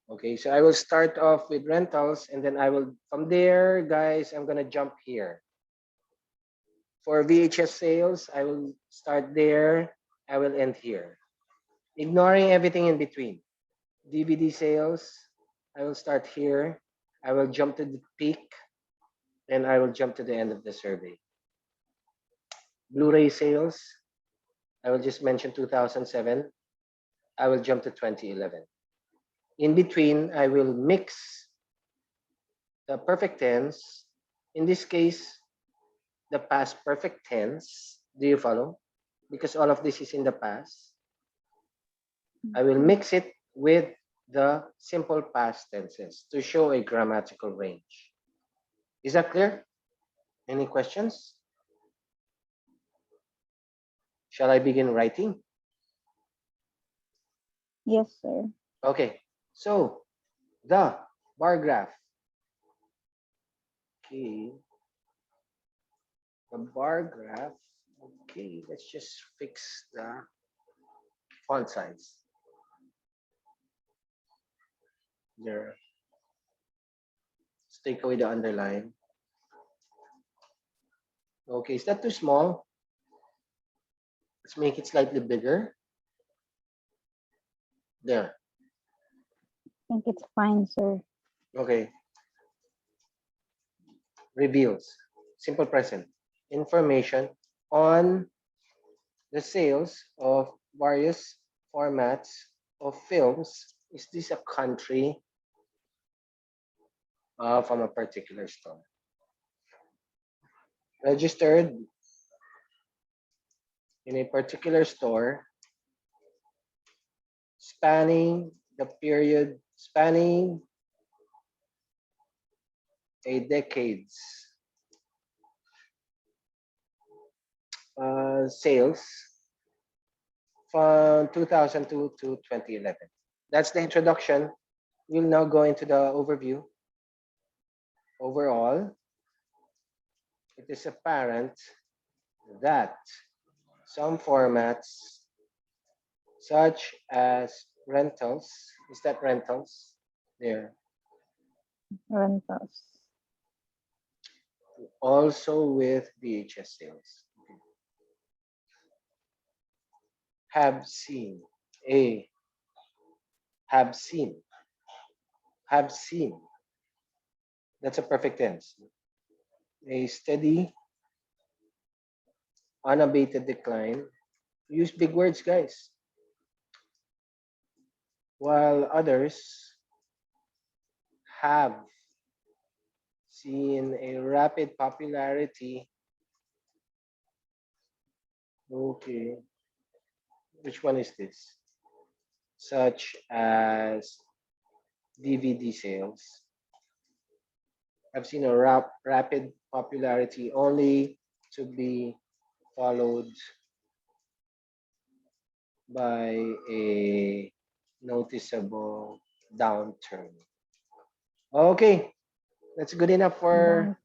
Okay, so I will start off with rentals and then I will, from there, guys, I'm gonna jump here. For VHS sales, I will start there, I will end here. Ignoring everything in between. DVD sales, I will start here, I will jump to the peak, and I will jump to the end of the survey. Blu-ray sales, I will just mention 2007, I will jump to 2011. In between, I will mix the perfect tense. In this case, the past perfect tense. Do you follow? Because all of this is in the past. I will mix it with the simple past tenses to show a grammatical range. Is that clear? Any questions? Shall I begin writing? Yes, sir. Okay, so the bar graph. Okay, the bar graph. Okay, let's just fix the font size. There. Let's take away the underline. Okay, is that too small? Let's make it slightly bigger. There. I think it's fine, sir. Okay. Reveals. Simple present. Information on the sales of various formats of films. Is this a country from a particular store? Registered in a particular store spanning the period, spanning a decades. Sales from 2002 to 2011. That's the introduction. We'll now go into the overview. Overall, it is apparent that some formats, such as rentals, is that rentals? There. Rentals. Also with VHS sales. Have seen a have seen that's a perfect tense, a steady unabated decline. Use big words, guys. While others have seen a rapid popularity. Okay, which one is this? Such as DVD sales. I've seen a rapid popularity only to be followed by a noticeable downturn. Okay, that's good enough for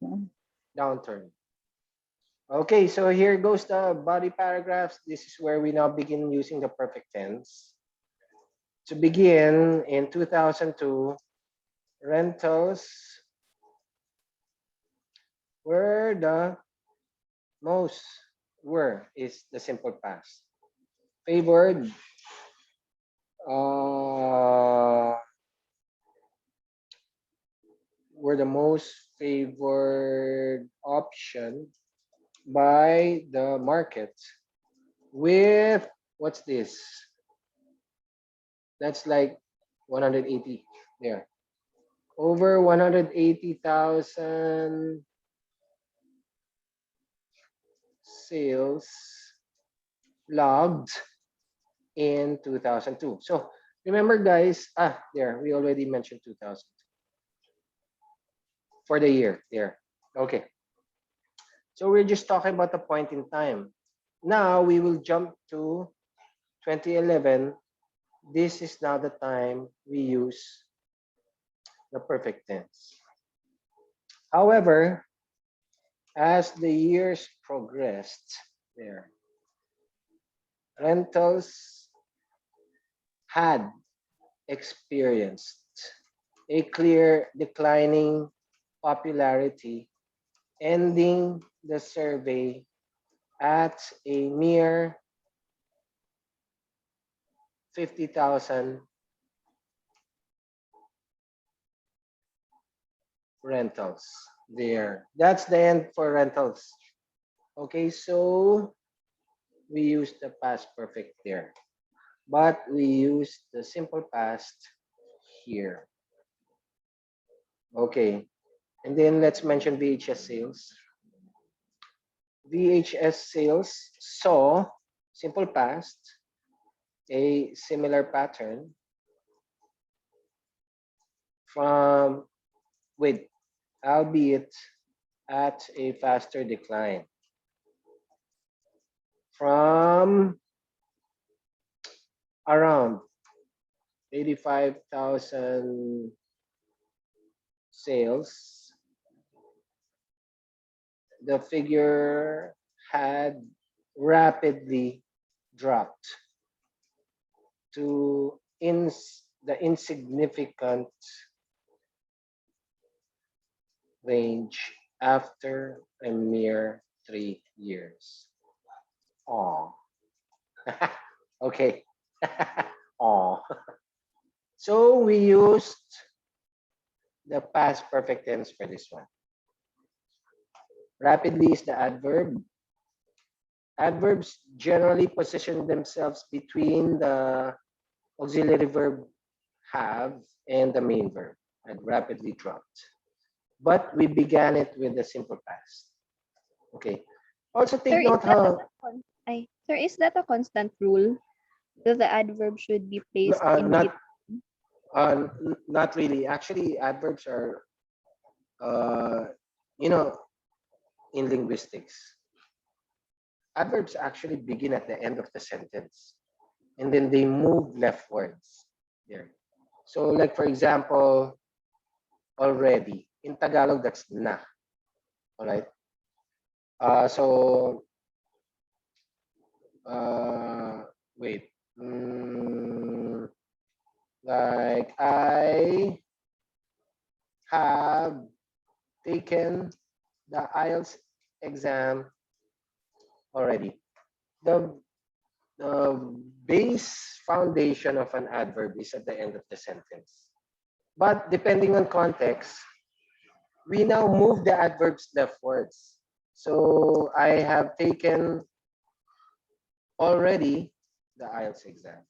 downturn. Okay, so here goes the body paragraphs. This is where we now begin using the perfect tense. To begin, in 2002, rentals were the most, were is the simple past, favored uh, were the most favored option by the market with what's this? That's like 180 there. Over 180,000 sales logged in 2002. So remember guys, there, we already mentioned 2000 for the year there. Okay. So we're just talking about the point in time. Now we will jump to 2011. This is now the time we use the perfect tense. However, as the years progressed there, rentals had experienced a clear declining popularity, ending the survey at a mere 50,000 rentals there. That's the end for rentals. Okay, so we use the past perfect there, but we use the simple past here. Okay, and then let's mention VHS sales. VHS sales saw, simple past, a similar pattern from, with, albeit at a faster decline, from around 85,000 sales. The figure had rapidly dropped to the insignificant range after a mere 3 years. Aw. Okay. Aw. So we used the past perfect tense for this one. Rapidly is the adverb. Adverbs generally position themselves between the auxiliary verb have and the main verb, and rapidly dropped. But we began it with the simple past. Okay. Also Sir, take is note that how sir, is that a constant rule that the adverb should be placed in not between? not really. Actually, adverbs are you know, in linguistics, adverbs actually begin at the end of the sentence and then they move leftwards there. So like for example, already in Tagalog that's na. All right. So uh wait. Like I have taken the IELTS exam already. The the base foundation of an adverb is at the end of the sentence. But depending on context, we now move the adverbs leftwards. So I have taken already the IELTS exam.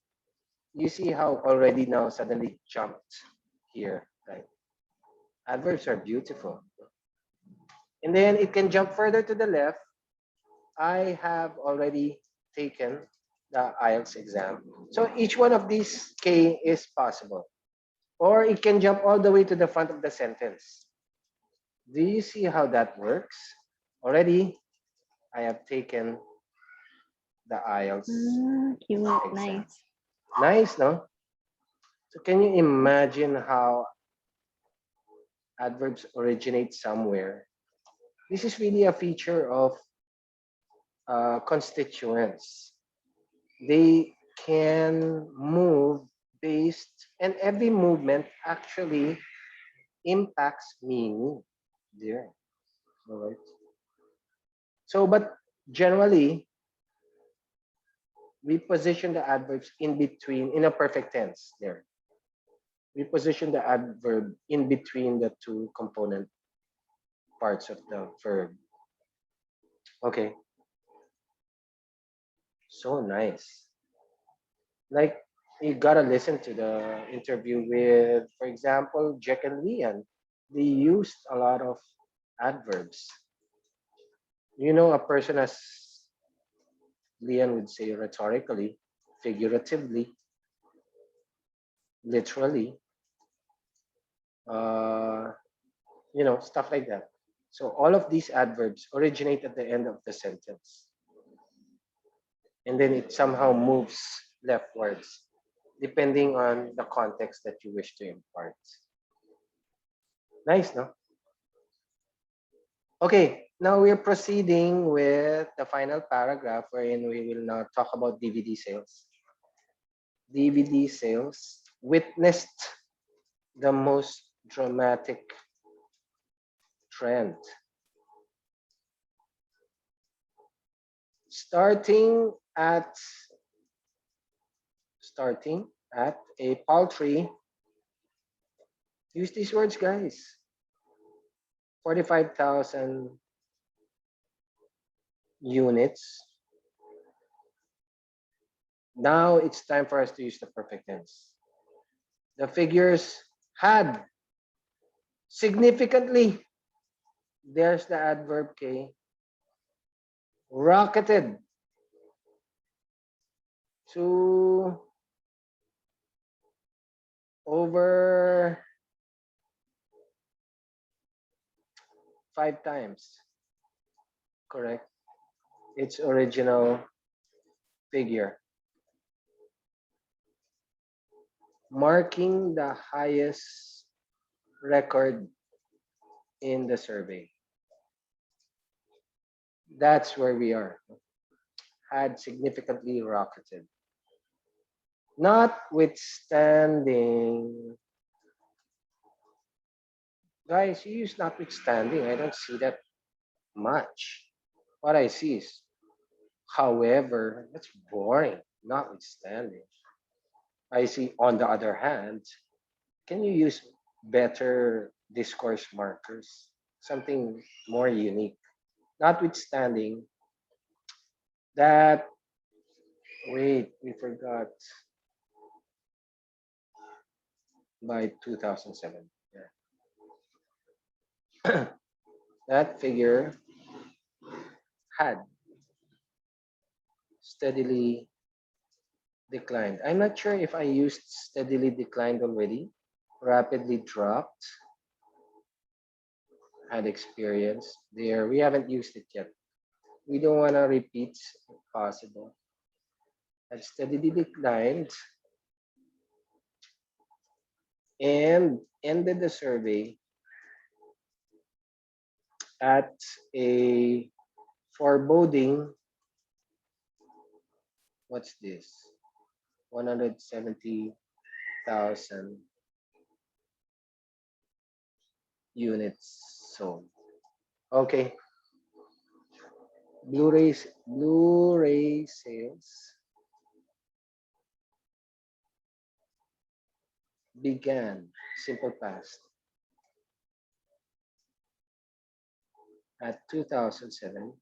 You see how already now suddenly jumped here, right? Adverbs are beautiful. And then it can jump further to the left. I have already taken the IELTS exam. So each one of these K is possible. Or it can jump all the way to the front of the sentence. Do you see how that works? Already, I have taken the IELTS Cute, exam. nice. Nice, no? So can you imagine how adverbs originate somewhere? This is really a feature of constituents. They can move based, and every movement actually impacts meaning there. All right. So, but generally, we position the adverbs in between in a perfect tense there. We position the adverb in between the two component parts of the verb. Okay. So nice. Like you gotta listen to the interview with, for example, Jack and Leon. They used a lot of adverbs. You know, a person as Leon would say rhetorically, figuratively, literally, uh, stuff like that. So all of these adverbs originate at the end of the sentence, and then it somehow moves leftwards, depending on the context that you wish to impart. Nice, no? Okay, now we're proceeding with the final paragraph wherein we will now talk about DVD sales. DVD sales witnessed the most dramatic trend. Starting at a paltry, use these words, guys, 45,000 units. Now it's time for us to use the perfect tense. The figures had significantly, there's the adverb K, rocketed to over 5 times, correct? Its original figure, marking the highest record in the survey. That's where we are. Had significantly rocketed. Notwithstanding, guys, you use notwithstanding. I don't see that much. What I see is, however, that's boring. Notwithstanding. I see, on the other hand, can you use better discourse markers? Something more unique. Notwithstanding that, wait, we forgot by 2007. Yeah. That figure had steadily declined. I'm not sure if I used steadily declined already. Rapidly dropped. Had experience there. We haven't used it yet. We don't want to repeat if possible. Had steadily declined and ended the survey at a foreboding, what's this? 170,000 units sold. Okay. Blu-ray sales began, simple past, at 2007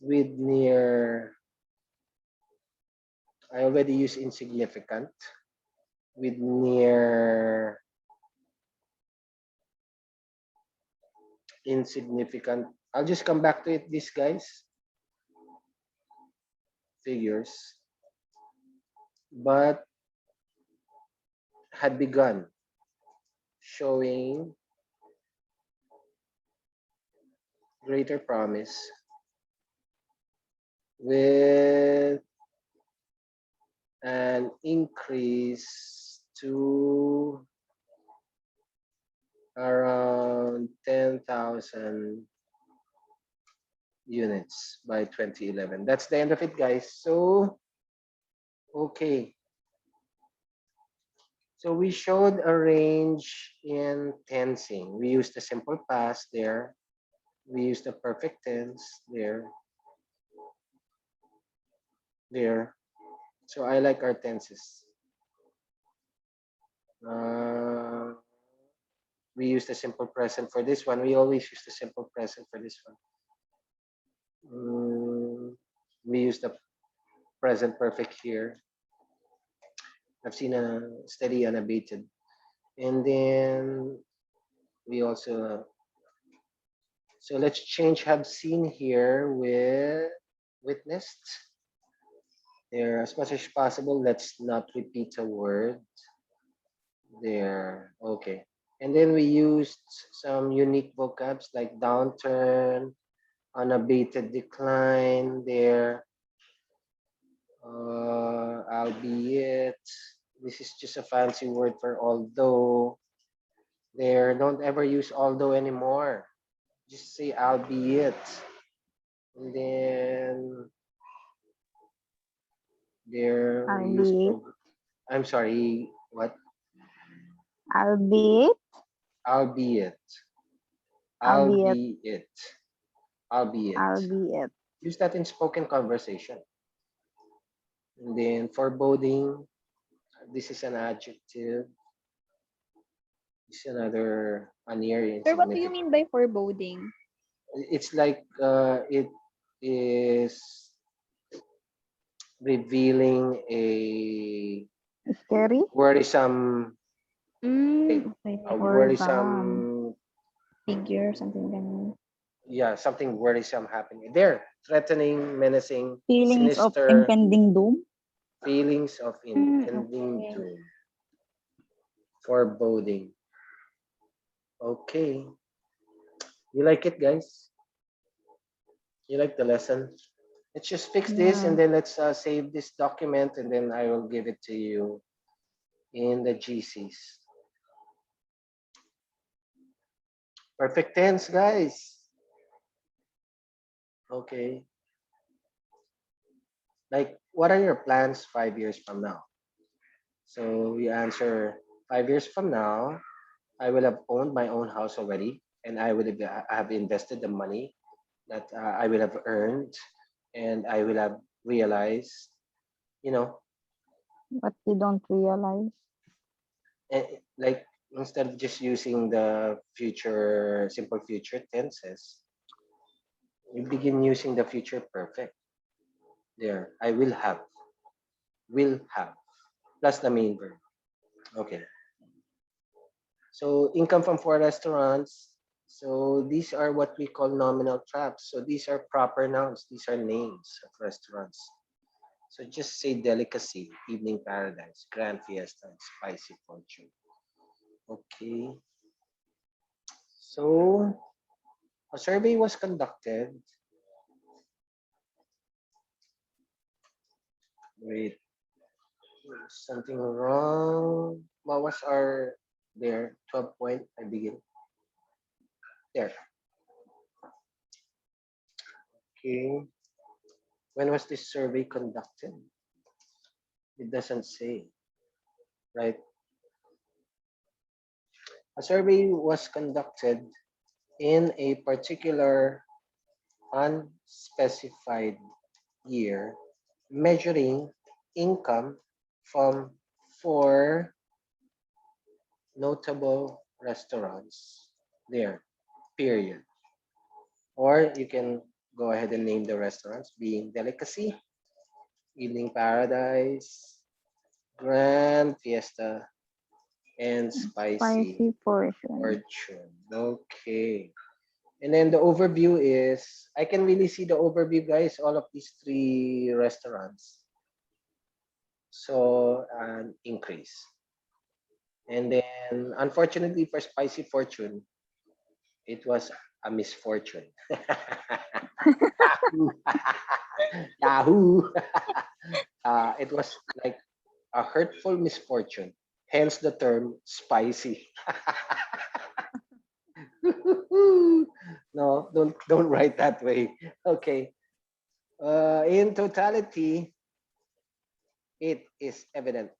with near, I already used insignificant, with near insignificant. I'll just come back to it, these guys. Figures. But had begun showing greater promise with an increase to around 10,000 units by 2011. That's the end of it, guys. So, okay. So we showed a range in tensing. We used the simple past there. We used the perfect tense there. there. So I like our tenses. Uh, we use the simple present for this one. We always use the simple present for this one. We use the present perfect here. I've seen a steady unabated. And then we also, so let's change have seen here with witnessed. There, as much as possible, let's not repeat a word. There, okay. And then we used some unique vocabs like downturn, unabated decline there, albeit. This is just a fancy word for although. There, don't ever use although anymore. Just say albeit. And then there we use. Albeit. I'm sorry, what? Albeit. Albeit. Albeit. Albeit. Albeit. Albeit. Use that in spoken conversation. And then foreboding. This is an adjective. This is another near Sir, what do you insignificant. mean by foreboding? It's like it is revealing a Scary. worrisome, Okay. a Worrisome. worrisome, Figure, something ganun. yeah, something worrisome happening. There, threatening, menacing, Feelings of sinister, impending doom. feelings of impending Okay. doom, foreboding. Okay, you like it, guys? You like the lesson? Let's just fix this and Yeah. then let's save this document and then I will give it to you in the GCs. Perfect tense, guys. Okay. Like, what are your plans 5 years from now? So we answer 5 years from now, I will have owned my own house already and I would have invested the money that I will have earned and I will have realized, you know, But you don't realize. like instead of just using the future, simple future tenses, you begin using the future perfect. There, I will have, plus the main verb. Okay. So income from 4 restaurants. So these are what we call nominal traps. So these are proper nouns. These are names of restaurants. So just say delicacy, evening paradise, grand fiesta, and spicy fortune. Okay. So a survey was conducted. Wait, something wrong. What was our there? 12 point. I begin. There. Okay. When was this survey conducted? It doesn't say, right? A survey was conducted in a particular unspecified year, measuring income from 4 notable restaurants there, period. Or you can go ahead and name the restaurants being Delicacy, Evening Paradise, Grand Fiesta, and Spicy Spicy portion. Fortune. Okay. And then the overview is, I can really see the overview, guys, all of these 3 restaurants. So an increase. And then unfortunately for Spicy Fortune, it was a misfortune. Yahoo! It was like a hurtful misfortune, hence the term spicy. No, don't write that way. Okay. In totality, it is evident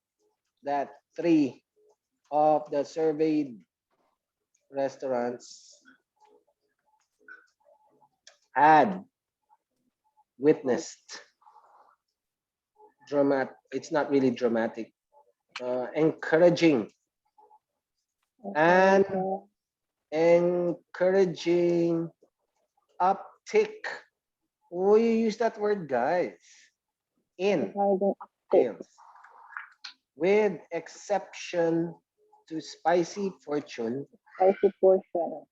that 3 of the surveyed restaurants had witnessed It's not really dramatic. Encouraging and encouraging uptick. Oh, you use that word, guys. In sales. With exception to spicy fortune, Spicy portion.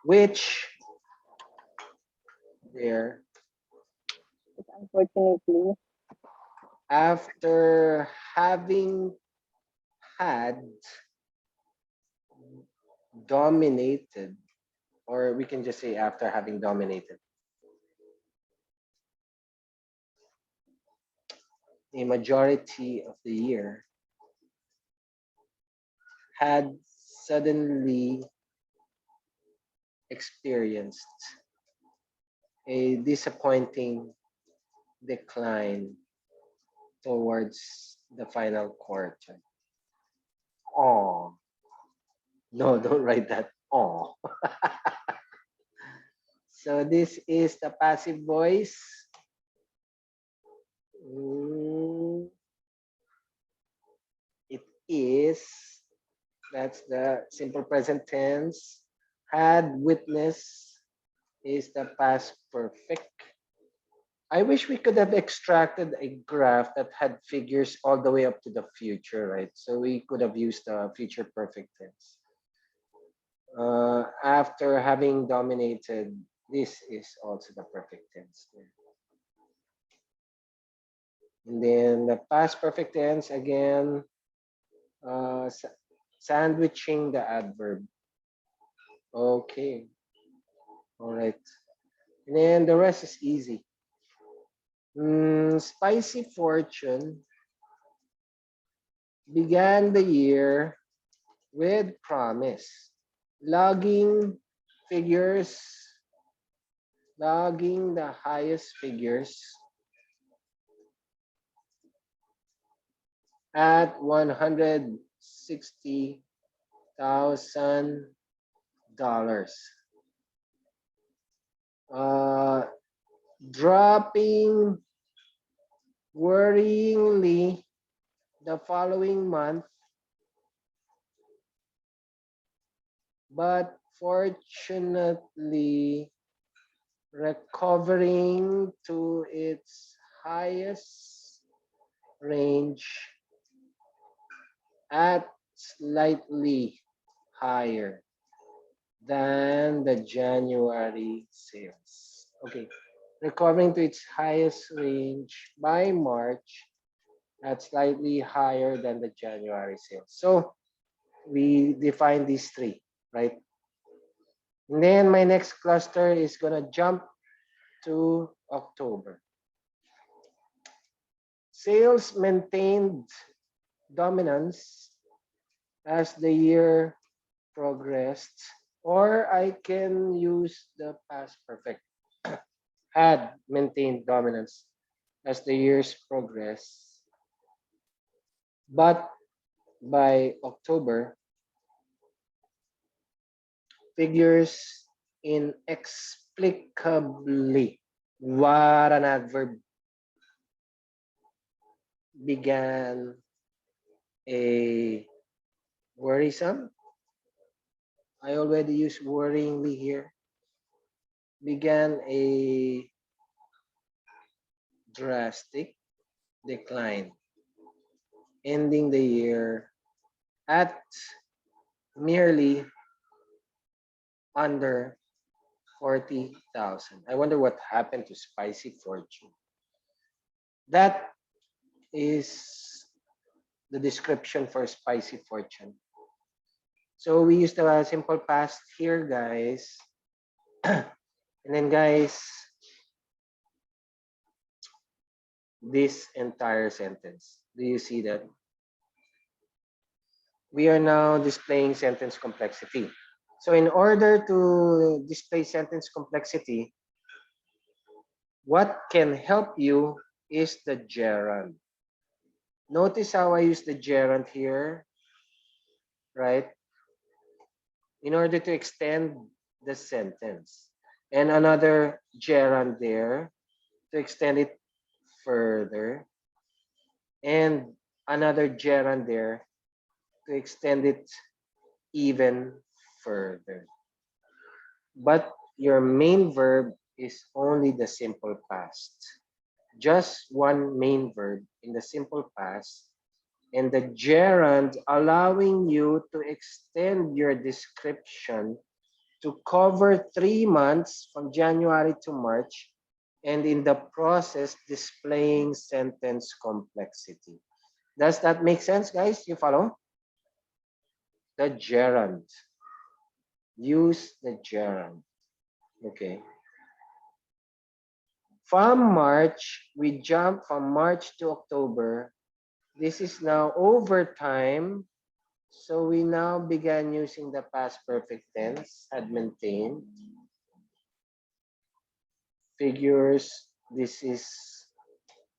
which there Unfortunately, after having had dominated, or we can just say after having dominated a majority of the year, had suddenly experienced a disappointing decline towards the final quarter. Oh, no, don't write that. Oh. So this is the passive voice. It is, that's the simple present tense. Had witness is the past perfect. I wish we could have extracted a graph that had figures all the way up to the future, right? So we could have used the future perfect tense. After having dominated, this is also the perfect tense. And then the past perfect tense, again, sandwiching the adverb. Okay. All right. And then the rest is easy. Spicy fortune began the year with promise. Logging figures, logging the highest figures at $160,000. Dropping worryingly the following month, but fortunately recovering to its highest range at slightly higher than the January sales. Okay, recovering to its highest range by March at slightly higher than the January sales. So we define these three, right? And then my next cluster is gonna jump to October. Sales maintained dominance as the year progressed, or I can use the past perfect. Had maintained dominance as the years progress, but by October, figures inexplicably, what an adverb, began a worrisome. I already used worryingly here. Began a drastic decline, ending the year at merely under 40,000. I wonder what happened to Spicy Fortune. That is the description for Spicy Fortune. So we use the simple past here, guys. And then, guys, this entire sentence. Do you see that? We are now displaying sentence complexity. So in order to display sentence complexity, what can help you is the gerund. Notice how I use the gerund here, right? In order to extend the sentence. And another gerund there to extend it further. and another gerund there to extend it even further. But your main verb is only the simple past. Just one main verb in the simple past, and the gerund allowing you to extend your description to cover 3 months from January to March, and in the process displaying sentence complexity. Does that make sense, guys? You follow? The gerund. Use the gerund. Okay. From March, we jump from March to October. This is now overtime. So we now began using the past perfect tense, had maintained. Figures, this is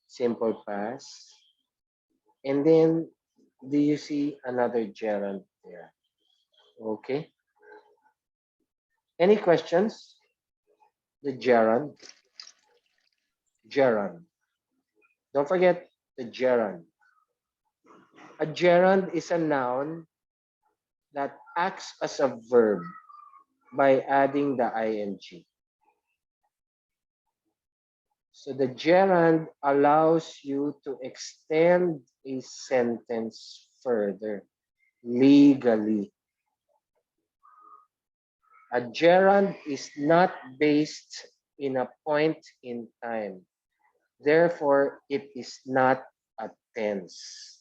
simple past. And then, do you see another gerund there? Okay. Any questions? The gerund. Gerund. Don't forget the gerund. A gerund is a noun that acts as a verb by adding the ing. So the gerund allows you to extend a sentence further legally. A gerund is not based in a point in time. Therefore, it is not a tense.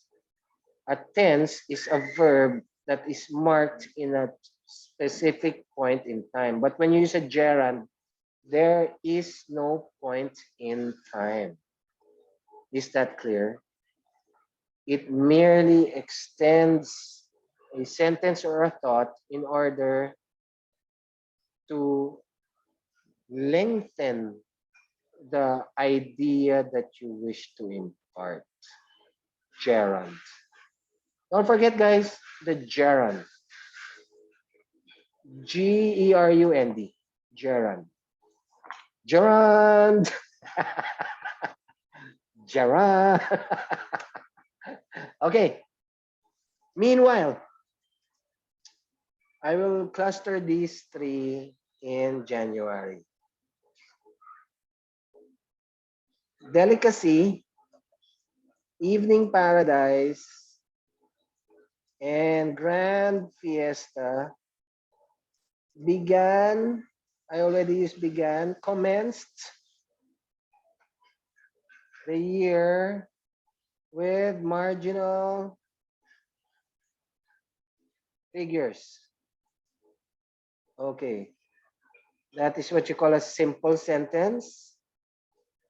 A tense is a verb that is marked in a specific point in time. But when you use a gerund, there is no point in time. Is that clear? It merely extends a sentence or a thought in order to lengthen the idea that you wish to impart. Gerund. Don't forget, guys, the gerund. Gerund. Gerund. Gerund. Gerund. Okay. Meanwhile, I will cluster these three in January. Delicacy, Evening Paradise, and Grand Fiesta began, I already used began, commenced the year with marginal figures. Okay, that is what you call a simple sentence.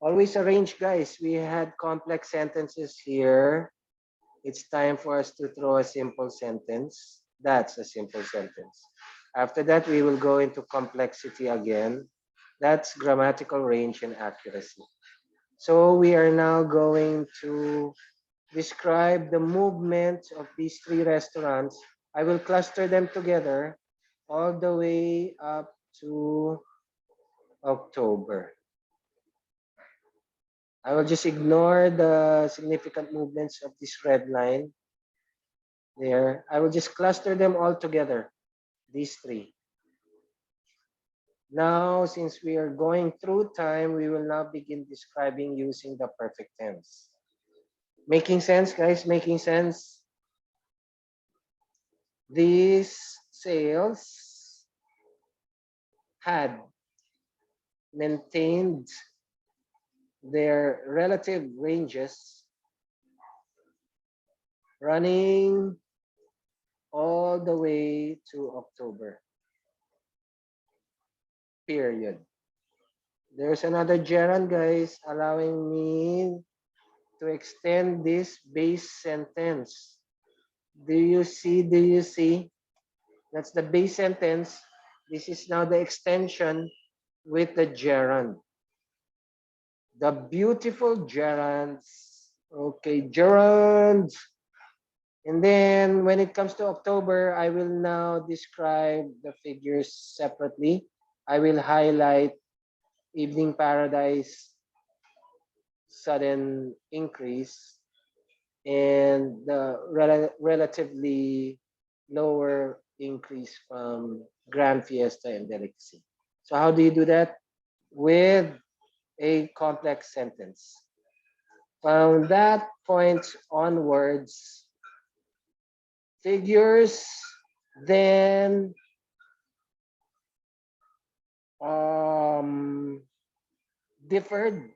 Always arrange, guys. We had complex sentences here. It's time for us to throw a simple sentence. That's a simple sentence. After that, we will go into complexity again. That's grammatical range and accuracy. So we are now going to describe the movement of these three restaurants. I will cluster them together all the way up to October. I will just ignore the significant movements of this red line there. I will just cluster them all together, these three. Now, since we are going through time, we will now begin describing using the perfect tense. Making sense, guys? Making sense? These sales had maintained their relative ranges running all the way to October. Period. There's another gerund, guys, allowing me to extend this base sentence. Do you see? Do you see? That's the base sentence. This is now the extension with the gerund. The beautiful gerunds. Okay, gerunds. And then when it comes to October, I will now describe the figures separately. I will highlight Evening Paradise, sudden increase. and the relatively lower increase from Grand Fiesta and Delicacy. So how do you do that? With a complex sentence. From that point onwards, figures then differed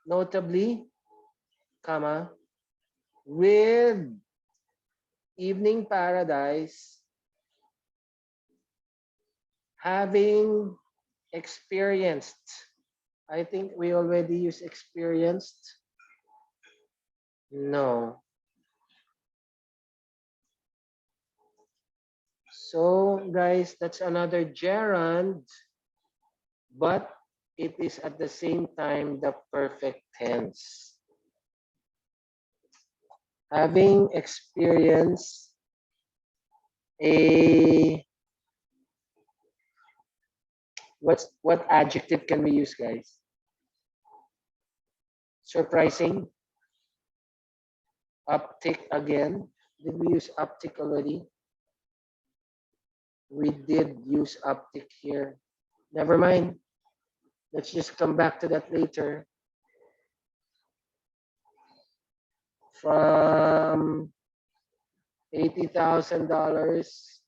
notably, comma, with Evening Paradise having experienced. I think we already use experienced. No. So guys, that's another gerund, but it is at the same time the perfect tense. Having experienced a what adjective can we use, guys? Surprising. Uptick again. Did we use uptick already? We did use uptick here. Never mind. Let's just come back to that later. From $80,000,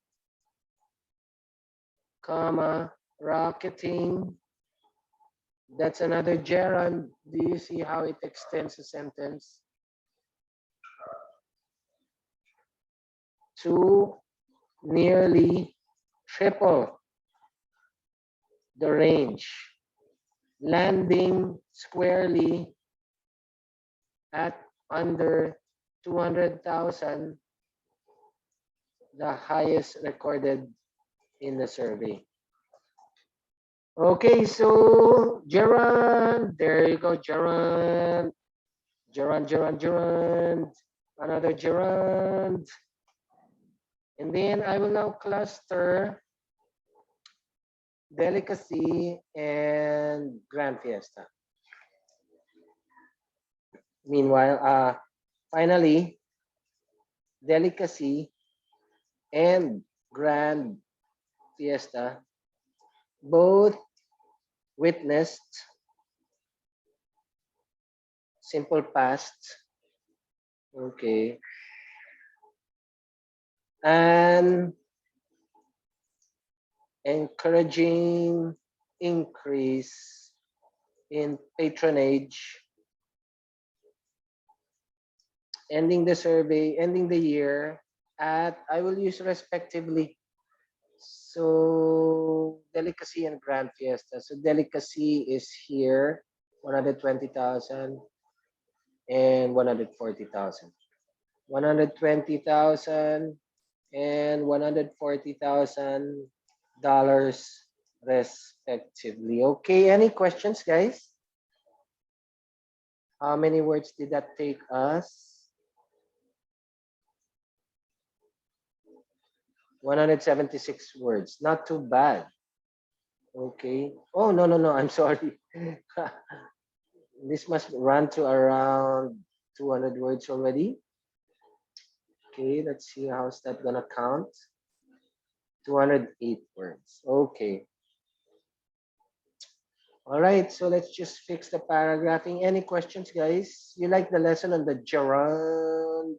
comma, rocketing. That's another gerund. Do you see how it extends a sentence? To nearly triple the range, landing squarely at under 200,000, the highest recorded in the survey. Okay, so gerund, there you go, gerund, gerund, another gerund. And then I will now cluster Delicacy and Grand Fiesta. Meanwhile, finally, Delicacy and Grand Fiesta both witnessed simple past, okay, an encouraging increase in patronage, ending the survey, ending the year at, I will use respectively. So Delicacy and Grand Fiesta. So Delicacy is here, 120,000 and 140,000. 120,000 and $140,000 respectively. Okay, any questions, guys? How many words did that take us? 176 words. Not too bad. Okay. Oh, no, I'm sorry. This must run to around 200 words already. Okay, let's see how's that gonna count. 208 words. Okay. All right, so let's just fix the paragraphing. Any questions, guys? You like the lesson on the gerund?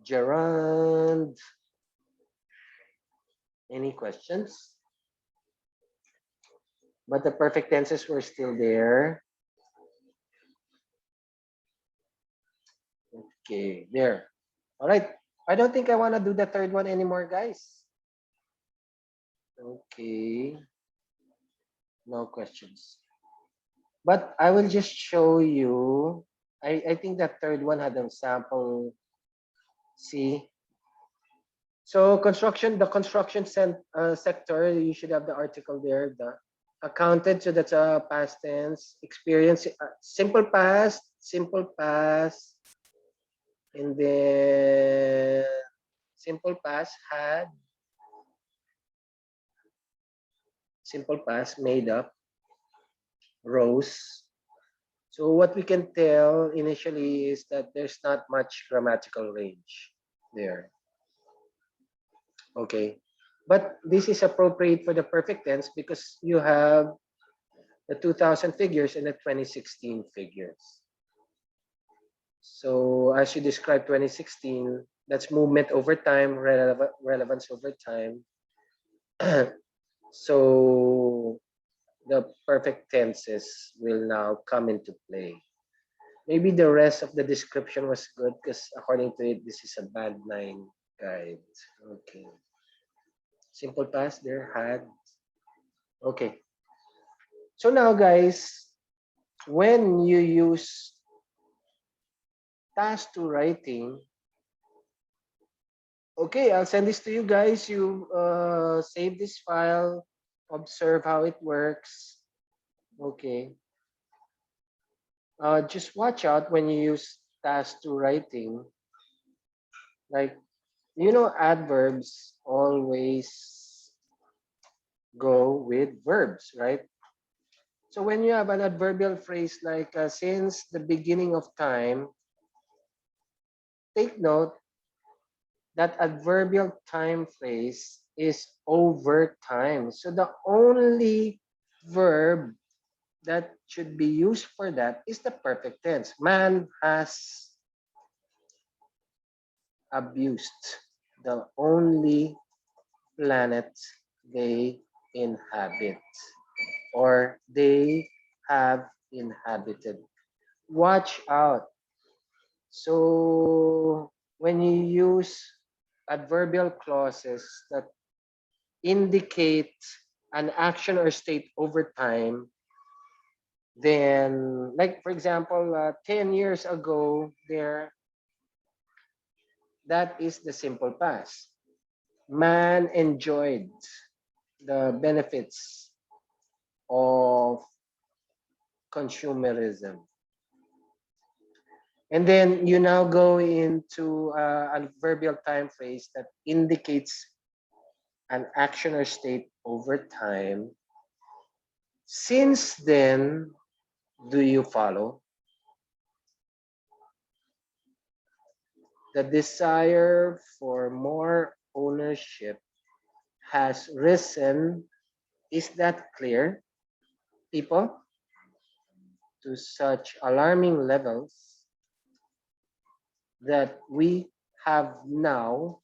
Gerund. Any questions? But the perfect tenses were still there. Okay, there. All right. I don't think I want to do the third one anymore, guys. Okay. No questions. But I will just show you. I think that third one had a sample. See? So the construction sector, you should have the article there. The accounted, so that's a past tense. Experience, simple past, and then simple past had, simple past made up, rose, So what we can tell initially is that there's not much grammatical range there. Okay. But this is appropriate for the perfect tense because you have the 2000 figures and the 2016 figures. So as you described 2016, that's movement over time, relevance over time. So the perfect tenses will now come into play. Maybe the rest of the description was good because according to it, this is a band 9 guide. Okay. Simple past there had. Okay. So now guys, when you use task to writing, okay, I'll send this to you guys. You save this file, observe how it works. Okay. Just watch out when you use task to writing. Like, adverbs always go with verbs, right? So when you have an adverbial phrase like since the beginning of time, take note that adverbial time phrase is over time. So the only verb that should be used for that is the perfect tense. Man has abused the only planet they inhabit or they have inhabited. Watch out. So when you use adverbial clauses that indicate an action or state over time, then like for example 10 years ago there, that is the simple past. Man enjoyed the benefits of consumerism. And then you now go into a adverbial time phrase that indicates an action or state over time. Since then, do you follow? The desire for more ownership has risen. Is that clear, people? To such alarming levels that we have now,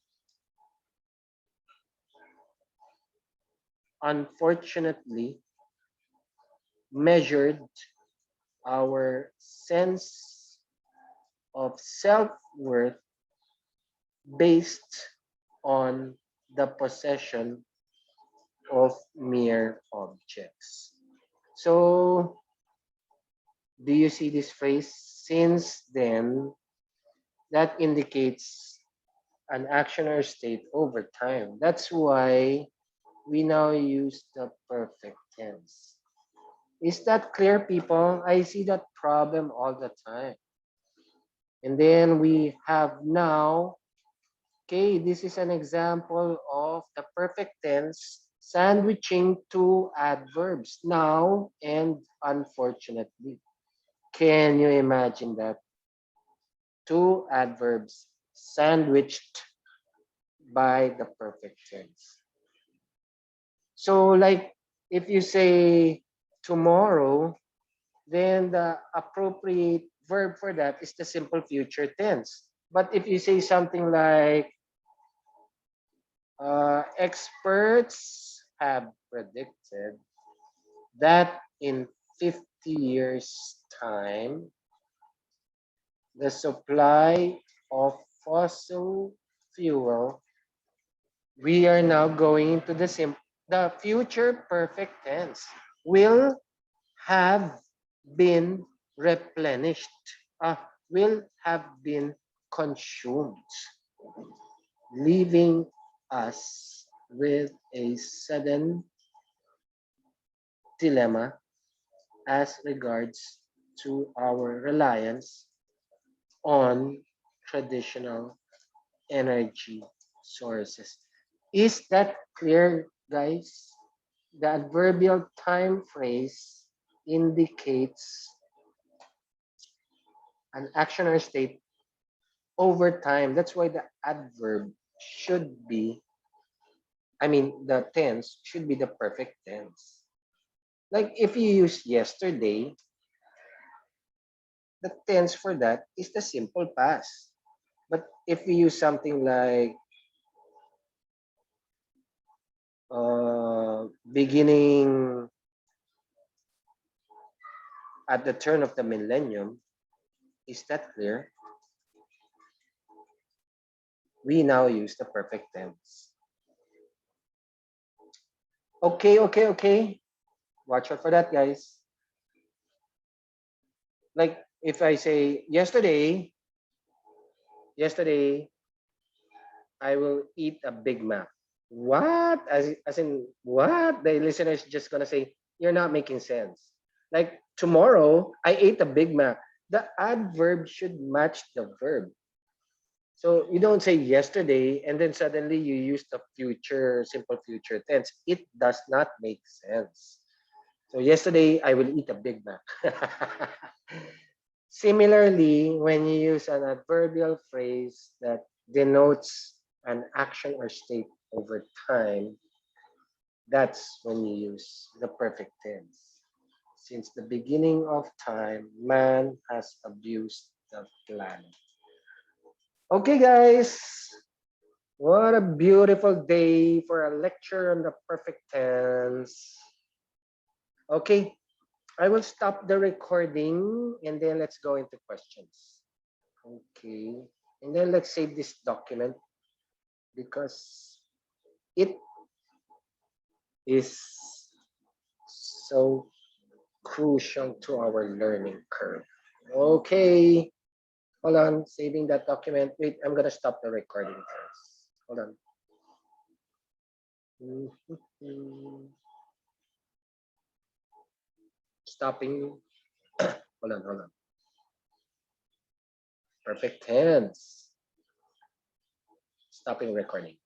unfortunately, measured our sense of self-worth based on the possession of mere objects. So, do you see this phrase? Since then, that indicates an action or state over time. That's why we now use the perfect tense. Is that clear, people? I see that problem all the time. And then we have now, okay, this is an example of the perfect tense sandwiching two adverbs, now and unfortunately. Can you imagine that? Two adverbs sandwiched by the perfect tense. So like if you say tomorrow, then the appropriate verb for that is the simple future tense. But if you say something like experts have predicted that in 50 years time, the supply of fossil fuel, we are now going into the future perfect tense, will have been replenished, will have been consumed, leaving us with a sudden dilemma as regards to our reliance on traditional energy sources. Is that clear, guys? The adverbial time phrase indicates an action or state over time. That's why the adverb should be, I mean, the tense should be the perfect tense. Like if you use yesterday, the tense for that is the simple past. But if we use something like beginning at the turn of the millennium, is that clear? We now use the perfect tense. Okay, okay, okay. Watch out for that, guys. Like if I say yesterday I will eat a Big Mac. What? As in what? The listener is just gonna say, you're not making sense. Like tomorrow, I ate a Big Mac. The adverb should match the verb. So you don't say yesterday and then suddenly you use the future, simple future tense. It does not make sense. So yesterday, I will eat a Big Mac. Similarly, when you use an adverbial phrase that denotes an action or state over time, that's when you use the perfect tense. Since the beginning of time, man has abused the planet. Okay, guys. What a beautiful day for a lecture on the perfect tense. Okay, I will stop the recording and then let's go into questions. Okay. And then let's save this document because it is so crucial to our learning curve. Okay. Hold on, saving that document. Wait, I'm gonna stop the recording first. Hold on. Stopping. Hold on, hold on. Perfect tense. Stopping recording.